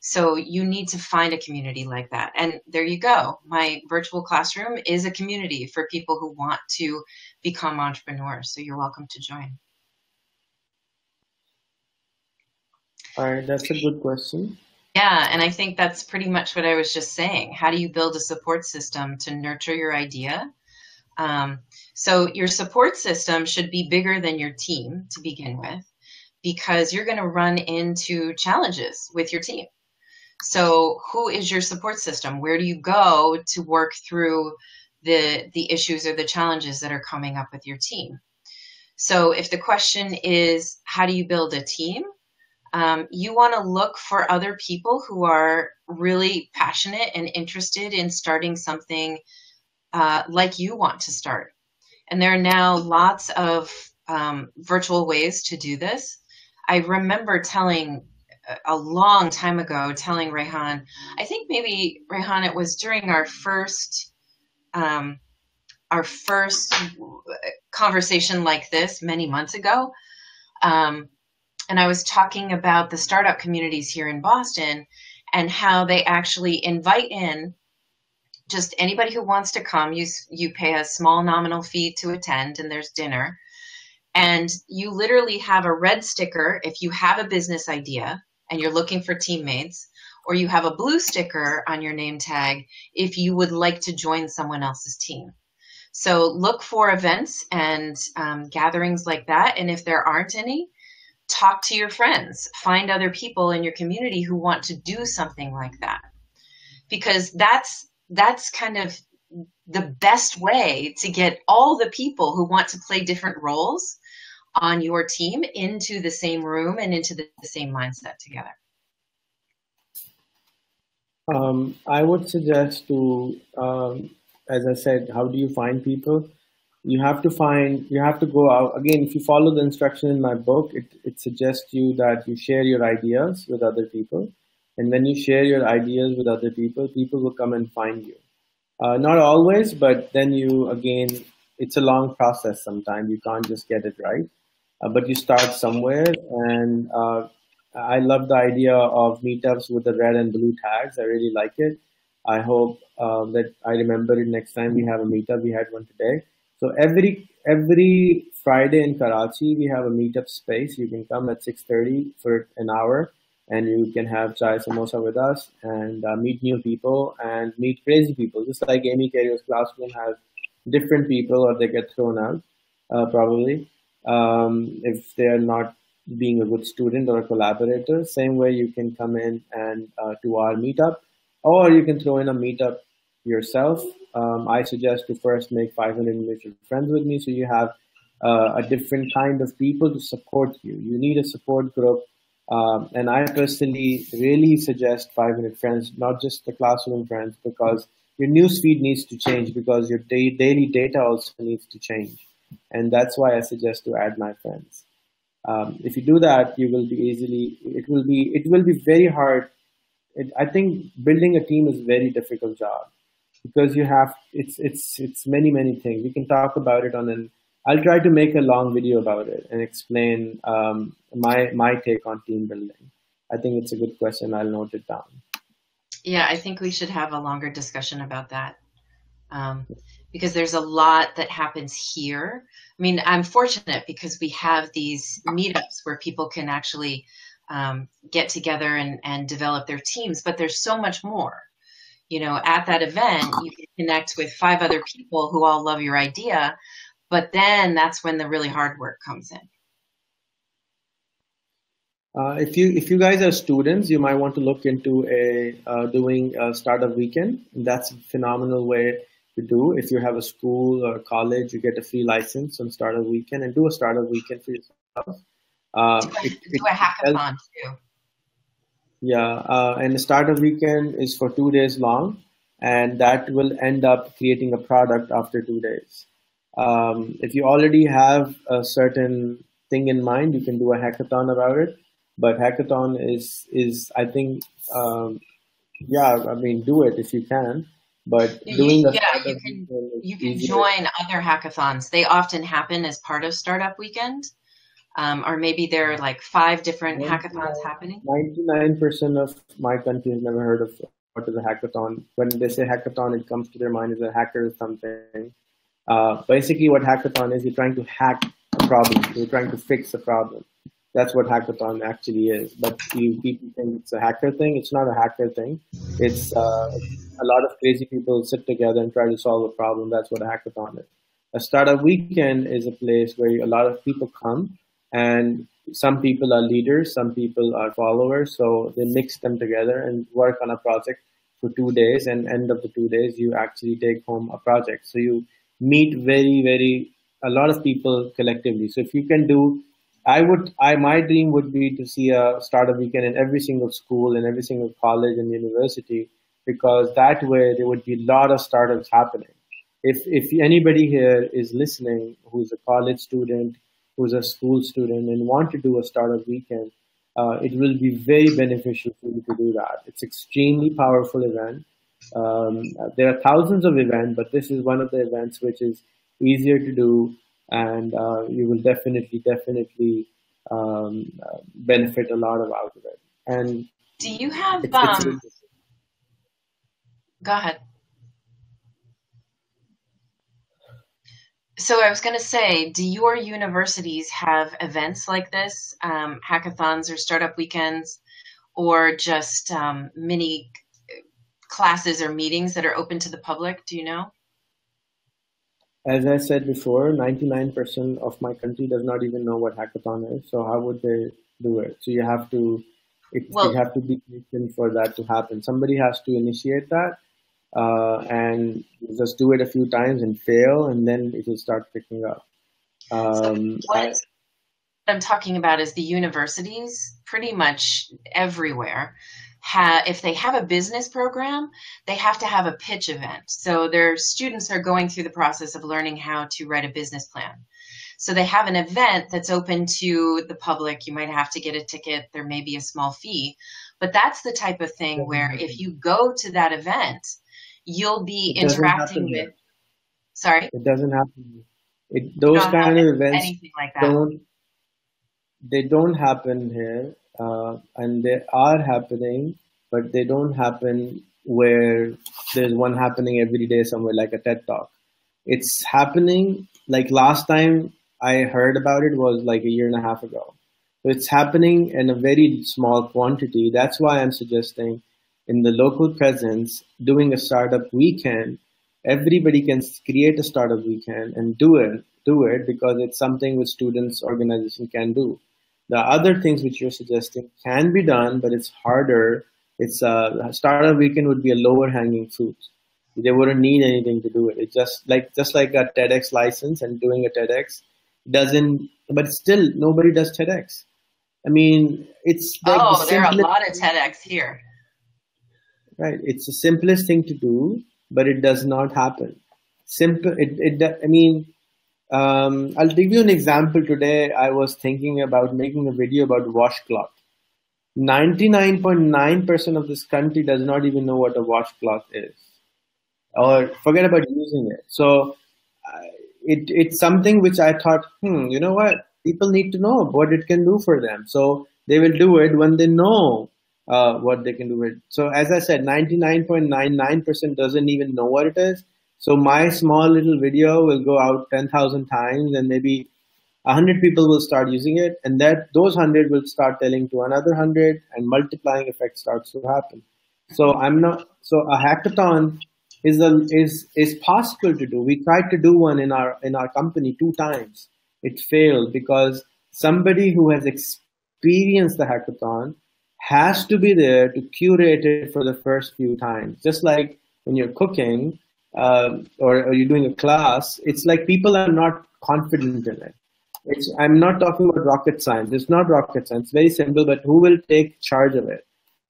So you need to find a community like that. And there you go. My virtual classroom is a community for people who want to become entrepreneurs. So you're welcome to join. All right, that's a good question. Yeah, and I think that's pretty much what I was just saying. How do you build a support system to nurture your idea? So your support system should be bigger than your team to begin with, because you're going to run into challenges with your team. So who is your support system? Where do you go to work through the issues or the challenges that are coming up with your team? So if the question is, how do you build a team? You want to look for other people who are really passionate and interested in starting something like you want to start. And there are now lots of virtual ways to do this. I remember telling a long time ago, telling Rehan, I think maybe Rehan, it was during our first conversation like this many months ago. And I was talking about the startup communities here in Boston and how they actually invite in just anybody who wants to come. You pay a small nominal fee to attend, and there's dinner. And you literally have a red sticker if you have a business idea and you're looking for teammates, or you have a blue sticker on your name tag if you would like to join someone else's team. So look for events and gatherings like that. And if there aren't any, talk to your friends, find other people in your community who want to do something like that. Because that's kind of the best way to get all the people who want to play different roles on your team into the same room and into the same mindset together. I would suggest to, as I said, how do you find people? You have to go out. Again, if you follow the instruction in my book, it suggests you that you share your ideas with other people. And when you share your ideas with other people, people will come and find you. Not always, but then it's a long process sometimes. You can't just get it right. But you start somewhere, and I love the idea of meetups with the red and blue tags. I really like it. I hope that I remember it next time we have a meetup. We had one today. So every Friday in Karachi, we have a meetup space. You can come at 6:30 for an hour, and you can have chai samosa with us and meet new people and meet crazy people. Just like Amy Carrier's classroom has different people, or they get thrown out probably if they are not being a good student or a collaborator. Same way you can come in and to our meetup, or you can throw in a meetup yourself. I suggest to first make 500 mutual friends with me, so you have a different kind of people to support you. You need a support group, and I personally really suggest 500 friends, not just the classroom friends, because your newsfeed needs to change, because your daily data also needs to change, and that's why I suggest to add my friends. If you do that, you will be easily. It will be very hard. I think building a team is a very difficult job, because it's many things. We can talk about it I'll try to make a long video about it and explain my take on team building. I think it's a good question. I'll note it down. Yeah, I think we should have a longer discussion about that, because there's a lot that happens here. I mean, I'm fortunate because we have these meetups where people can actually get together and develop their teams, but there's so much more. You know, at that event, you can connect with 5 other people who all love your idea, but then that's when the really hard work comes in. If you guys are students, you might want to look into doing a startup weekend. That's a phenomenal way to do. If you have a school or college, you get a free license on startup weekend, and do a startup weekend for yourself. Do a hackathon too. Yeah, and the startup weekend is for 2 days long, and that will end up creating a product after 2 days. If you already have a certain thing in mind, you can do a hackathon about it. But hackathon is I think, I mean, do it if you can. But doing you can join other hackathons. They often happen as part of Startup Weekend. Or maybe there are like 5 different hackathons happening. 99% of my country has never heard of what is a hackathon. When they say hackathon, it comes to their mind as a hacker or something. Basically, what hackathon is, you're trying to hack a problem. You're trying to fix a problem. That's what hackathon actually is. But people think it's a hacker thing. It's not a hacker thing. It's a lot of crazy people sit together and try to solve a problem. That's what a hackathon is. A startup weekend is a place where a lot of people come, and some people are leaders, some people are followers. So they mix them together and work on a project for 2 days. And end of the 2 days, you actually take home a project. So you meet very a lot of people collectively. So if you can do, my dream would be to see a startup weekend in every single school and every single college and university, because that way there would be a lot of startups happening. If anybody here is listening who's a college student, who's a school student and want to do a startup weekend, it will be very beneficial for you to do that. It's extremely powerful event. There are thousands of events, but this is one of the events which is easier to do, and you will definitely benefit a lot out of it. And do you have it's go ahead. So I was going to say, do your universities have events like this, hackathons or startup weekends, or just mini classes or meetings that are open to the public? Do you know? As I said before, 99% of my country does not even know what hackathon is. So how would they do it? So you have to, you have to be patient for that to happen. Somebody has to initiate that, and just do it a few times and fail, and then it will start picking up. What I'm talking about is the universities, pretty much everywhere, if they have a business program, they have to have a pitch event. So their students are going through the process of learning how to write a business plan. So they have an event that's open to the public. You might have to get a ticket. There may be a small fee, but that's the type of thing where if you go to that event, you'll be interacting with. Sorry? It doesn't happen. Those kind of events like that. They don't happen here. And they are happening, but they don't happen where there's one happening every day somewhere, like a TED Talk. It's happening, like last time I heard about it was like a year and a half ago. So it's happening in a very small quantity. That's why I'm suggesting in the local presence, doing a startup weekend, everybody can create a startup weekend and do it because it's something which students organization can do. The other things which you're suggesting can be done, but it's harder. It's a startup weekend would be a lower hanging fruit. They wouldn't need anything to do it. It's just like a TEDx license and doing a TEDx doesn't, but still nobody does TEDx. I mean, it's like there are a lot of TEDx here. Right. It's the simplest thing to do, but it does not happen. I'll give you an example. Today, I was thinking about making a video about washcloth. 99.9% of this country does not even know what a washcloth is, or forget about using it. So it's something which I thought, you know what? People need to know what it can do for them. So they will do it when they know what they can do with it. So as I said, 99.99% doesn't even know what it is. So my small little video will go out 10,000 times, and maybe 100 people will start using it, and those 100 will start telling to another 100, and multiplying effect starts to happen. So a hackathon is possible to do. We tried to do one in our company 2 times. It failed because somebody who has experienced the hackathon has to be there to curate it for the first few times. Just like when you're cooking, or you're doing a class, it's like people are not confident in it. I'm not talking about rocket science. It's not rocket science. It's very simple, but who will take charge of it?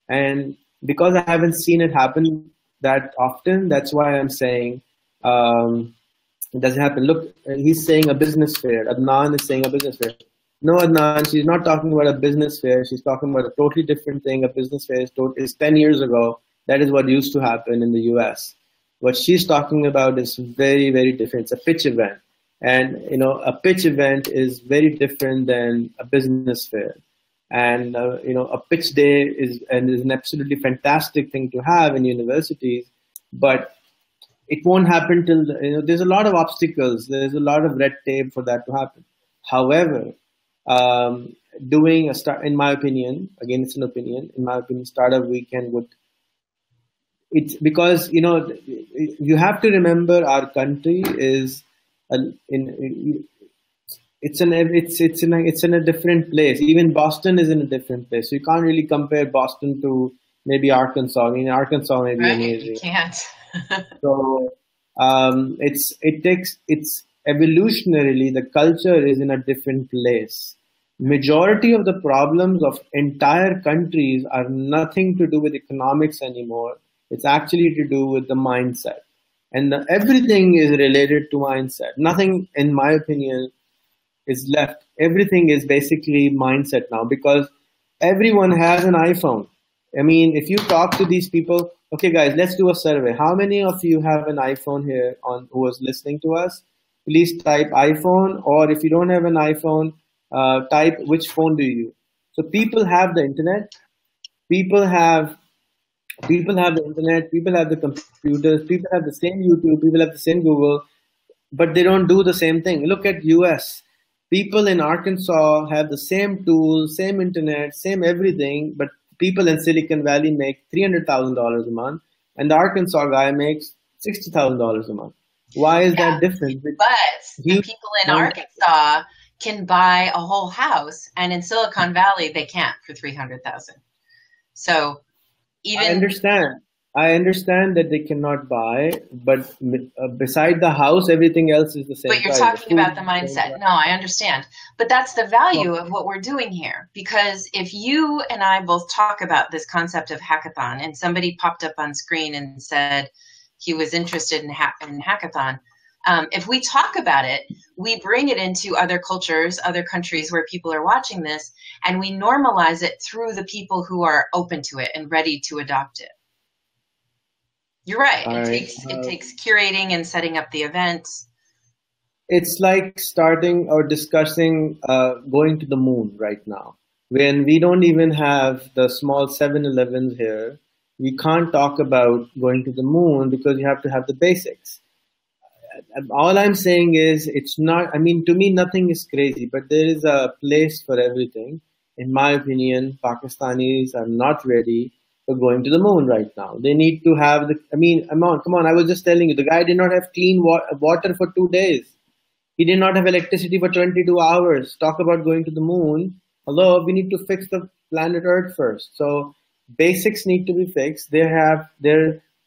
And because I haven't seen it happen that often, that's why I'm saying it doesn't happen. Look, he's saying a business fair. Adnan is saying a business fair. No, Adnan, she's not talking about a business fair. She's talking about a totally different thing. A business fair is 10 years ago. That is what used to happen in the US. What she's talking about is very, very different. It's a pitch event. And, a pitch event is very different than a business fair. And, a pitch day is an absolutely fantastic thing to have in universities, but it won't happen till, there's a lot of obstacles. There's a lot of red tape for that to happen. However, doing in my opinion, again, it's an opinion, in my opinion, startup weekend it's because, you have to remember our country is it's in a different place. Even Boston is in a different place. So you can't really compare Boston to maybe Arkansas. I mean, Arkansas may be amazing. You can't. So it's evolutionarily, the culture is in a different place. Majority of the problems of entire countries are nothing to do with economics anymore. It's actually to do with the mindset. And everything is related to mindset. Nothing, in my opinion, is left. Everything is basically mindset now because everyone has an iPhone. I mean, if you talk to these people, okay, guys, let's do a survey. How many of you have an iPhone here on who is listening to us? Please type iPhone, or if you don't have an iPhone, type which phone do you use. So people have the internet. People have the internet. People have the computers. People have the same YouTube. People have the same Google, but they don't do the same thing. Look at US. People in Arkansas have the same tools, same internet, same everything, but people in Silicon Valley make $300,000 a month, and the Arkansas guy makes $60,000 a month. Why is that different? But the people in Arkansas can buy a whole house, and in Silicon Valley they can't for $300,000. So even I understand that they cannot buy, but beside the house, everything else is the same. But you're talking about the mindset. No, I understand. But that's the value of what we're doing here. Because if you and I both talk about this concept of hackathon, and somebody popped up on screen and said he was interested in hackathon, if we talk about it, we bring it into other cultures, other countries where people are watching this, and we normalize it through the people who are open to it and ready to adopt it. You're right. It takes curating and setting up the events. It's like starting or discussing going to the moon right now. When we don't even have the small 7-Elevens here, we can't talk about going to the moon because you have to have the basics. All I'm saying is it's not, I mean, to me, nothing is crazy, but there is a place for everything. In my opinion, Pakistanis are not ready for going to the moon right now. They need to have come on. I was just telling you, the guy did not have clean water for 2 days. He did not have electricity for 22 hours. Talk about going to the moon. Hello, we need to fix the planet Earth first. So basics need to be fixed. They're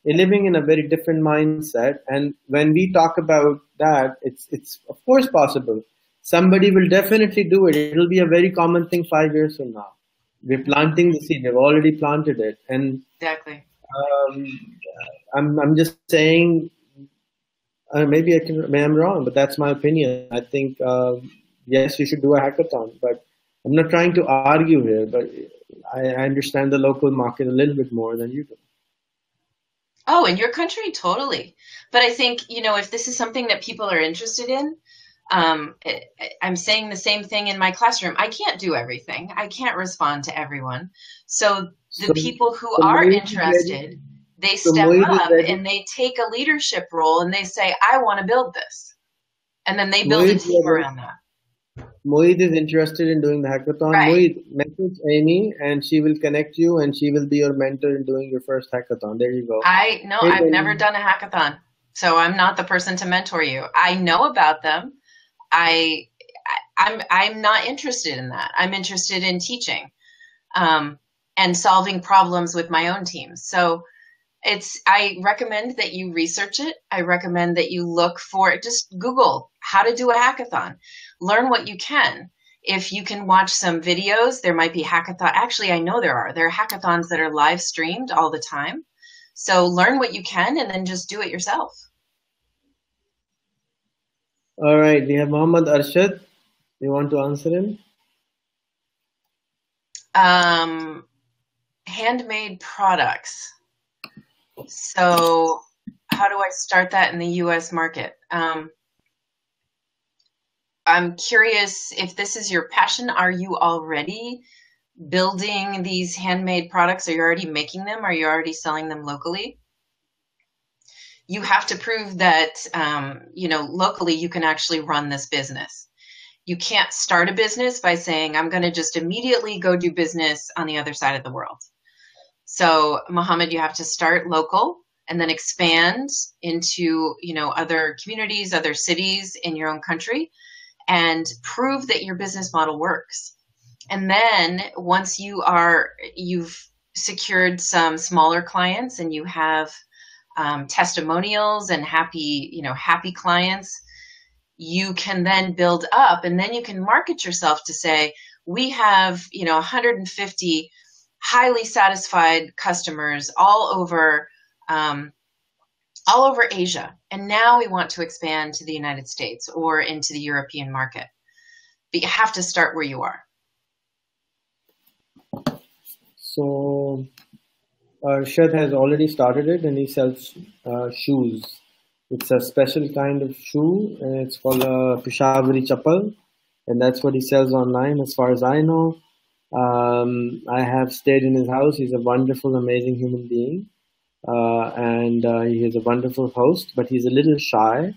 living in a very different mindset. And when we talk about that, it's of course possible. Somebody will definitely do it. It'll be a very common thing 5 years from now. We're planting the seed. We've already planted it, and exactly. I'm just saying. Maybe I'm wrong, but that's my opinion. I think yes, you should do a hackathon, but I'm not trying to argue here. But I understand the local market a little bit more than you do. Oh, in your country, totally. But I think if this is something that people are interested in. I'm saying the same thing in my classroom. I can't do everything. I can't respond to everyone. So the people who are interested, they step up and they take a leadership role and they say, I want to build this. And then they build a team around that. Moeed is interested in doing the hackathon. Right. Moeed, message Amy and she will connect you and she will be your mentor in doing your first hackathon. There you go. I've never done a hackathon. So I'm not the person to mentor you. I know about them. I'm not interested in that. I'm interested in teaching and solving problems with my own teams. So I recommend that you research it. I recommend that you look for, just Google how to do a hackathon. Learn what you can. If you can watch some videos, there might be hackathon. Actually, I know there are hackathons that are live streamed all the time. So learn what you can and then just do it yourself. All right, we have Muhammad Arshad. You want to answer him? Handmade products. So how do I start that in the US market? I'm curious if this is your passion. Are you already building these handmade products? Are you already making them? Are you already selling them locally? You have to prove that, locally you can actually run this business. You can't start a business by saying, I'm going to just immediately go do business on the other side of the world. So, Mohammed, you have to start local and then expand into, other communities, other cities in your own country and prove that your business model works. And then once you've secured some smaller clients and you have testimonials and happy clients, you can then build up, and then you can market yourself to say, we have, 150 highly satisfied customers all over Asia, and now we want to expand to the United States or into the European market. But you have to start where you are. So Arshad has already started it, and he sells shoes. It's a special kind of shoe, and it's called a Peshawari chappal, and that's what he sells online as far as I know. I have stayed in his house. He's a wonderful, amazing human being, and he is a wonderful host, but he's a little shy,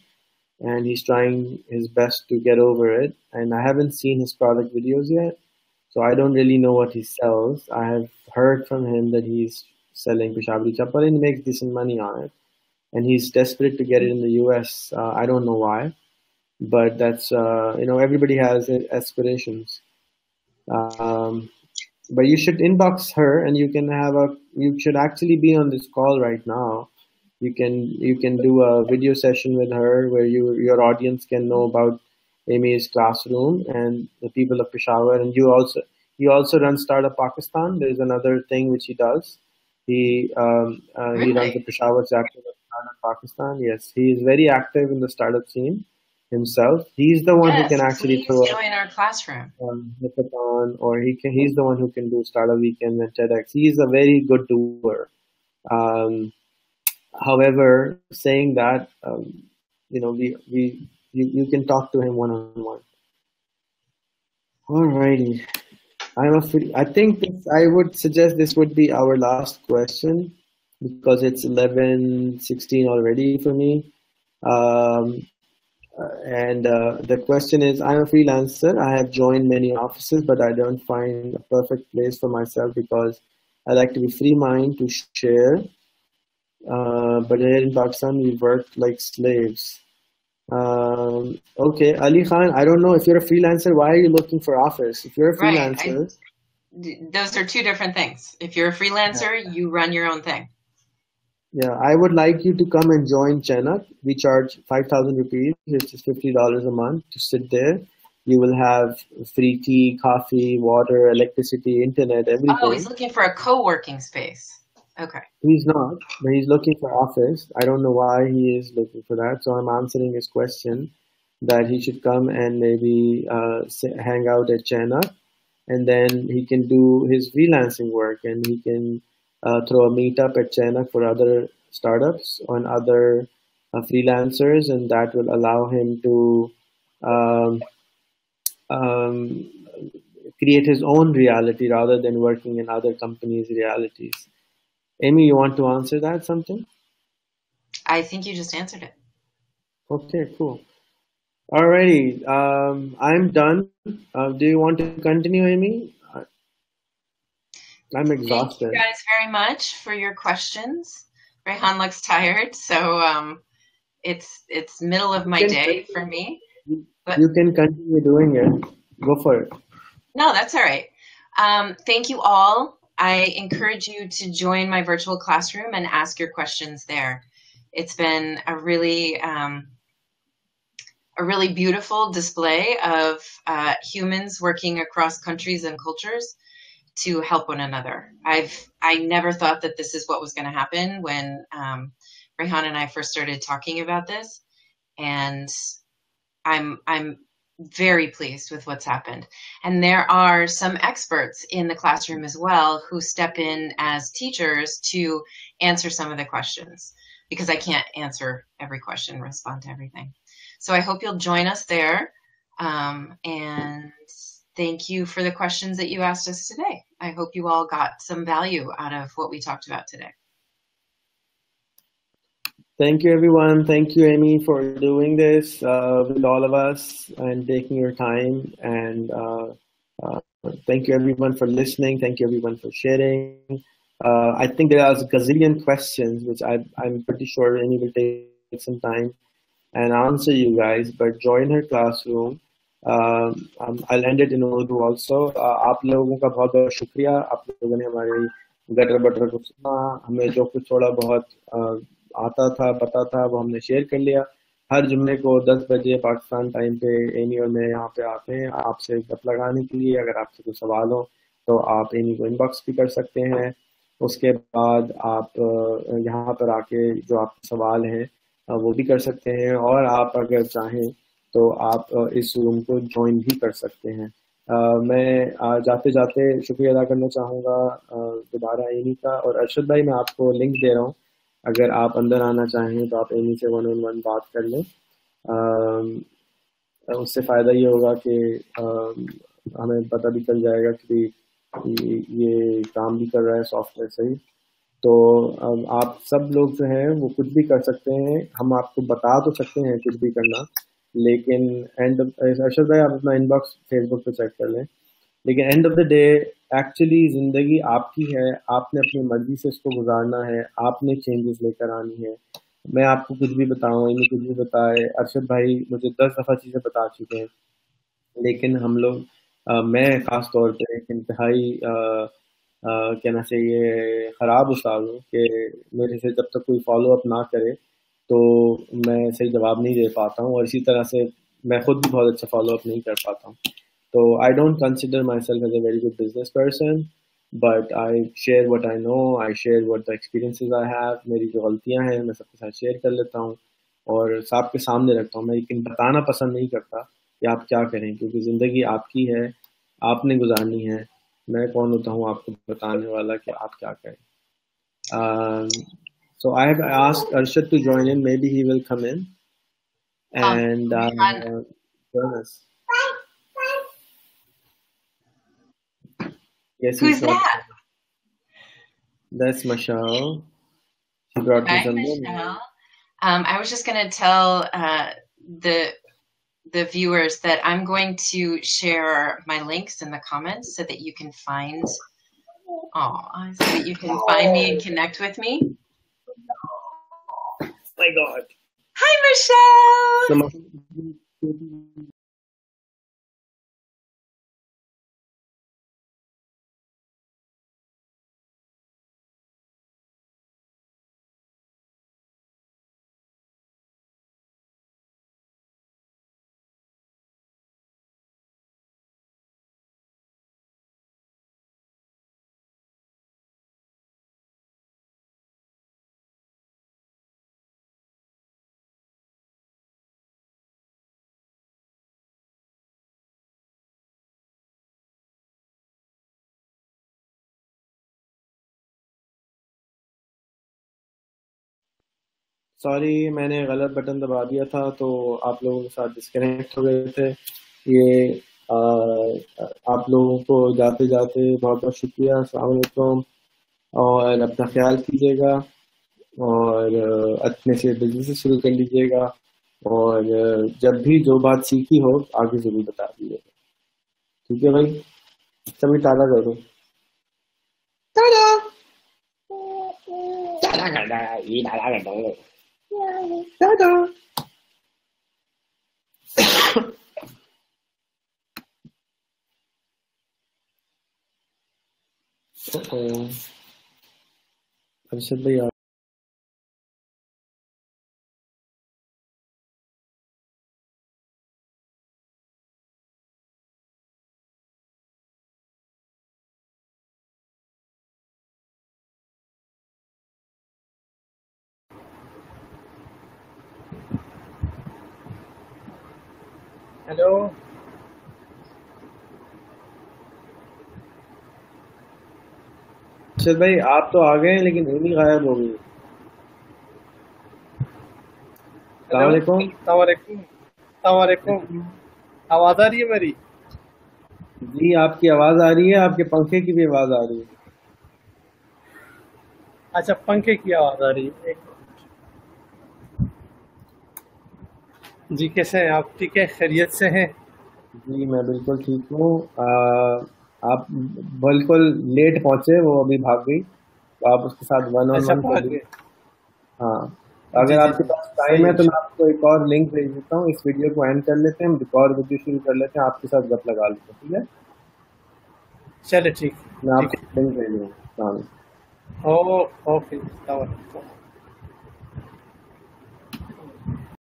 and he's trying his best to get over it. And I haven't seen his product videos yet, so I don't really know what he sells. I have heard from him that he's selling Peshawari chappal and he makes decent money on it, and he's desperate to get it in the US. I don't know why, but that's everybody has aspirations. But you should inbox her, and you should actually be on this call right now. You can do a video session with her where your audience can know about Amy's classroom and the people of Peshawar. And he also runs Startup Pakistan. There's another thing which he does. He runs the Peshawar chapter of Startup Pakistan. Yes, he is very active in the startup scene himself. He's the one who can actually join our classroom. Hackathon, or he's the one who can do Startup Weekend and TEDx. He's a very good doer. However, saying that, you can talk to him one-on-one. Alrighty. I think I would suggest this would be our last question because it's 11:16 already for me. And the question is, I'm a freelancer. I have joined many offices, but I don't find a perfect place for myself because I like to be free mind to share. But here in Pakistan, we work like slaves. Okay, Ali Khan, I don't know if you're a freelancer. Why are you looking for office? If you're a freelancer, those are two different things. If you're a freelancer, you run your own thing. Yeah, I would like you to come and join Chenak. We charge 5,000 rupees, which is $50 a month to sit there. You will have free tea, coffee, water, electricity, internet, everything. Oh, he's looking for a co-working space. Okay. He's not, but he's looking for office. I don't know why he is looking for that. So I'm answering his question that he should come and maybe hang out at Chenak, and then he can do his freelancing work, and he can throw a meetup at Chenak for other startups and other freelancers, and that will allow him to create his own reality rather than working in other companies' realities. Amy, you want to answer that something? I think you just answered it. Okay, cool. Alrighty, I'm done. Do you want to continue, Amy? I'm exhausted. Thank you guys very much for your questions. Rehan looks tired, so it's middle of my day for me. But you can continue doing it. Go for it. No, that's all right. Thank you all. I encourage you to join my virtual classroom and ask your questions there. It's been a really beautiful display of humans working across countries and cultures to help one another. I never thought that this is what was going to happen when Rehan and I first started talking about this, and I'm very pleased with what's happened. And there are some experts in the classroom as well who step in as teachers to answer some of the questions, because I can't answer every question, respond to everything. So I hope you'll join us there. And thank you for the questions that you asked us today. I hope you all got some value out of what we talked about today. Thank you, everyone. Thank you, Amy, for doing this with all of us and taking your time. And thank you, everyone, for listening. Thank you, everyone, for sharing. I think there are a gazillion questions, which I'm pretty sure Amy will take some time and answer you guys. But join her classroom. I'll end it in Urdu also. आप लोगों का बहुत बहुत शुक्रिया. आप लोगों ने हमारी गटर बटर को सुना. हमें जो कुछ थोड़ा बहुत आता था, पता था, वो हमने शेयर कर लिया. ہر جمعے کو 10 بجے پاکستان ٹائم پہ ایمی اور میں یہاں پہ آتے ہیں آپ سے گپ لگانے کے لیے. اگر آپ سے کوئی سوال ہو تو آپ ایمی کو ان باکس بھی کر سکتے ہیں. اس کے بعد آپ یہاں پر آ کے جو آپ کے سوال ہیں وہ بھی کر سکتے ہیں, اور آپ اگر چاہیں تو آپ اس روم کو جوائن بھی کر سکتے ہیں. میں جاتے جاتے شکریہ ادا کرنا چاہوں گا دوبارہ ایمی کا. اور ارشد بھائی, میں آپ کو لنک دے رہا ہوں, اگر آپ اندر آنا چاہیں تو آپ ایمی سے 1-on-1 بات کر لیں. اس سے فائدہ یہ ہوگا کہ ہمیں پتہ بھی چل جائے گا کہ یہ کام بھی کر رہا ہے سافٹ ویئر صحیح. تو آپ سب لوگ جو ہیں وہ کچھ بھی کر سکتے ہیں, ہم آپ کو بتا تو سکتے ہیں کچھ بھی کرنا, لیکن ارشد بھائی آپ اپنا ان باکس فیس بک پہ چیک کر لیں. لیکن and of the day actually زندگی آپ کی ہے, آپ نے اپنی مرضی سے اس کو گزارنا ہے, آپ نے چینجز لے کر آنی ہے. میں آپ کو کچھ بھی بتاؤں, انہیں کچھ بھی بتائے, ارشد بھائی مجھے 10 دفعہ چیزیں بتا چکے ہیں, لیکن ہم لوگ میں خاص طور پہ ایک انتہائی کہنا چاہیے خراب استاد ہوں کہ میرے سے جب تک کوئی فالو اپ نہ کرے تو میں صحیح جواب نہیں دے پاتا ہوں, اور اسی طرح سے میں خود بھی بہت اچھا فالو اپ نہیں کر پاتا ہوں. تو I don't consider myself as a very good business person, but I share what I know, I share what the experiences I have. میری جو غلطیاں ہیں میں سب کے ساتھ شیئر کر لیتا ہوں اور سب کے سامنے رکھتا ہوں. میں لیکن بتانا پسند نہیں کرتا کہ آپ کیا کریں, کیونکہ زندگی آپ کی ہے, آپ نے گزارنی ہے. میں کون ہوتا ہوں آپ کو بتانے والا کہ آپ کیا کریں. So I have asked Arshad to join in. Maybe he will come in and join us. Yes, Who's that? That's Michelle. She brought me Hi, some Michelle. I was just going to tell the viewers that I'm going to share my links in the comments so that you can find me and connect with me. My God. Hi, Michelle. Sorry, میں نے غلط button دبا دیا تھا تو آپ لوگوں کے ساتھ ڈسکنیکٹ ہو گئے تھے. یہ آپ لوگوں کو جاتے جاتے بہت بہت شکریہ. السلام علیکم, اور اپنا خیال کیجیے گا, اور اپنے سے بزنس شروع کر لیجیے گا, اور جب بھی جو بات سیکھی ہو آگے ضرور بتا دیجیے گا. ٹھیک ہے بھائی, سبھی تالا کر دو. ارشد بھائی ہیلو. ارشد بھائی آپ تو آ گئے ہیں لیکن ایمی غائب ہو گئی. السلام علیکم. السلام علیکم. السلام علیکم. آواز آ رہی ہے میری؟ جی آپ کی آواز آ رہی ہے, آپ کے پنکھے کی بھی آواز آ رہی ہے. اچھا, پنکھے کی آواز آ رہی ہے. جی کیسے ہیں آپ؟ ٹھیک ہے, خیریت سے ہیں؟ جی میں بالکل ٹھیک ہوں. آپ بالکل لیٹ پہنچے, وہ ابھی بھاگ گئی, تو آپ اس کے ساتھ 1-on-1 کر لیجیے. ہاں, اگر آپ کے پاس ٹائم ہے تو میں آپ کو ایک اور لنک بھیج دیتا ہوں. اس ویڈیو کو اینڈ کر لیتے ہیں, ہم ریکارڈ ویڈیو شروع کر لیتے ہیں, آپ کے ساتھ گپ لگا لیتے ہیں. ٹھیک ہے, چلے ٹھیک. میں آپ کو لنک بھیج دوں گا. اوکے, السلام علیکم.